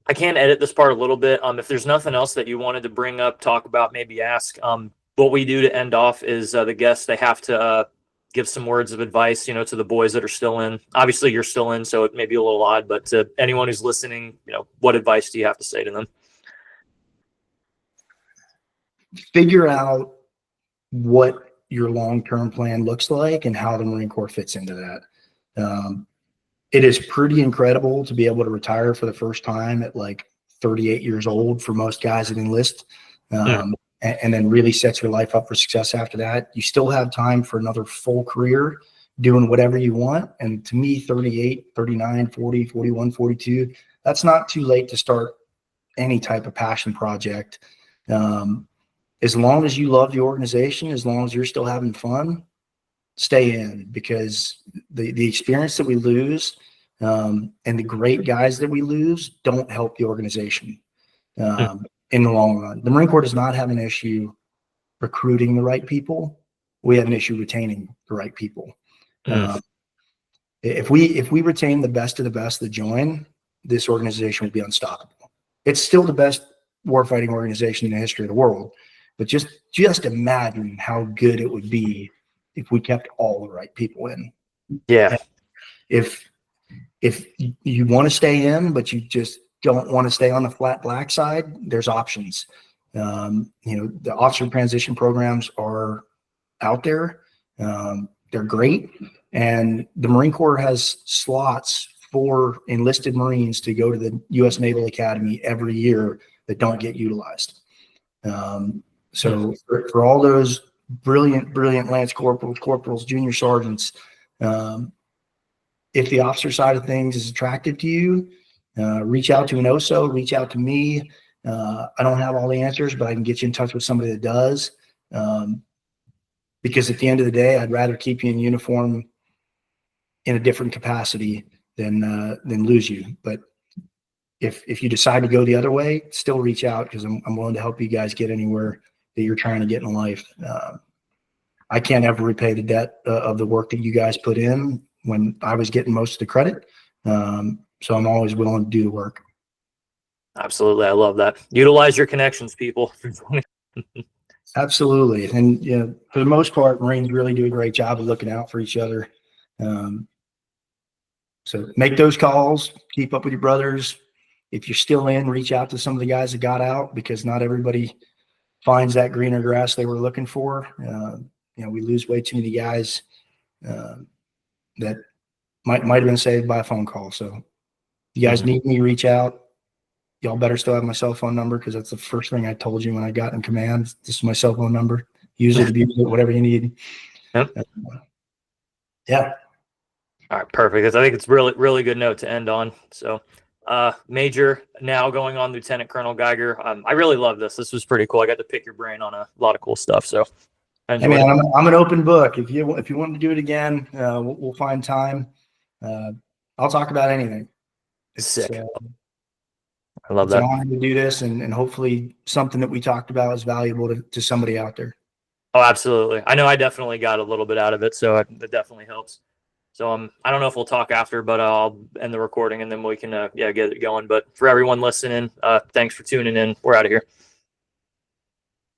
I can edit this part a little bit. If there's nothing else that you wanted to bring up, talk about, maybe ask. What we do to end off is the guests, they have to give some words of advice, to the boys that are still in. Obviously, you're still in, so it may be a little odd, but to anyone who's listening, what advice do you have to say to them? Figure out what your long-term plan looks like and how the Marine Corps fits into that. It is pretty incredible to be able to retire for the first time at like 38 years old for most guys that enlist, and then really sets your life up for success after that. You still have time for another full career doing whatever you want. And to me, 38, 39, 40, 41, 42, that's not too late to start any type of passion project. As long as you love the organization, as long as you're still having fun, stay in, because the experience that we lose and the great guys that we lose don't help the organization in the long run. The Marine Corps does not have an issue recruiting the right people. We have an issue retaining the right people. If we retain the best of the best that join, this organization will be unstoppable. It's still the best warfighting organization in the history of the world. But just imagine how good it would be if we kept all the right people in. Yeah. If you want to stay in, but you just don't want to stay on the flat black side, there's options. The officer transition programs are out there. They're great. And the Marine Corps has slots for enlisted Marines to go to the U.S. Naval Academy every year that don't get utilized. So for all those brilliant Lance corporals, junior sergeants, if the officer side of things is attractive to you, reach out to an OSO, reach out to me. I don't have all the answers, but I can get you in touch with somebody that does. Because at the end of the day, I'd rather keep you in uniform in a different capacity than lose you. But if you decide to go the other way, still reach out, because I'm willing to help you guys get anywhere that you're trying to get in life. I can't ever repay the debt of the work that you guys put in when I was getting most of the credit. So I'm always willing to do the work. Absolutely. I love that. Utilize your connections, people. Absolutely. And for the most part, Marines really do a great job of looking out for each other. So make those calls, keep up with your brothers. If you're still in, reach out to some of the guys that got out, because not everybody finds that greener grass they were looking for. We lose way too many guys that might have been saved by a phone call. So if you guys need me, reach out. Y'all better still have my cell phone number, because that's the first thing I told you when I got in command. This is my cell phone number. Use it, abuse it, whatever you need. Yep. Yeah. All right, perfect. I think it's really good note to end on. So, Major, now going on Lieutenant Colonel Geiger. I really love this. This was pretty cool. I got to pick your brain on a lot of cool stuff. So, hey man, I'm an open book. If you want to do it again, we'll find time. I'll talk about anything. Sick. I love that. It's an honor to do this, and hopefully something that we talked about is valuable to somebody out there. Oh, absolutely. I know I definitely got a little bit out of it, so that definitely helps. So I don't know if we'll talk after, but I'll end the recording and then we can get it going. But for everyone listening, thanks for tuning in. We're out of here.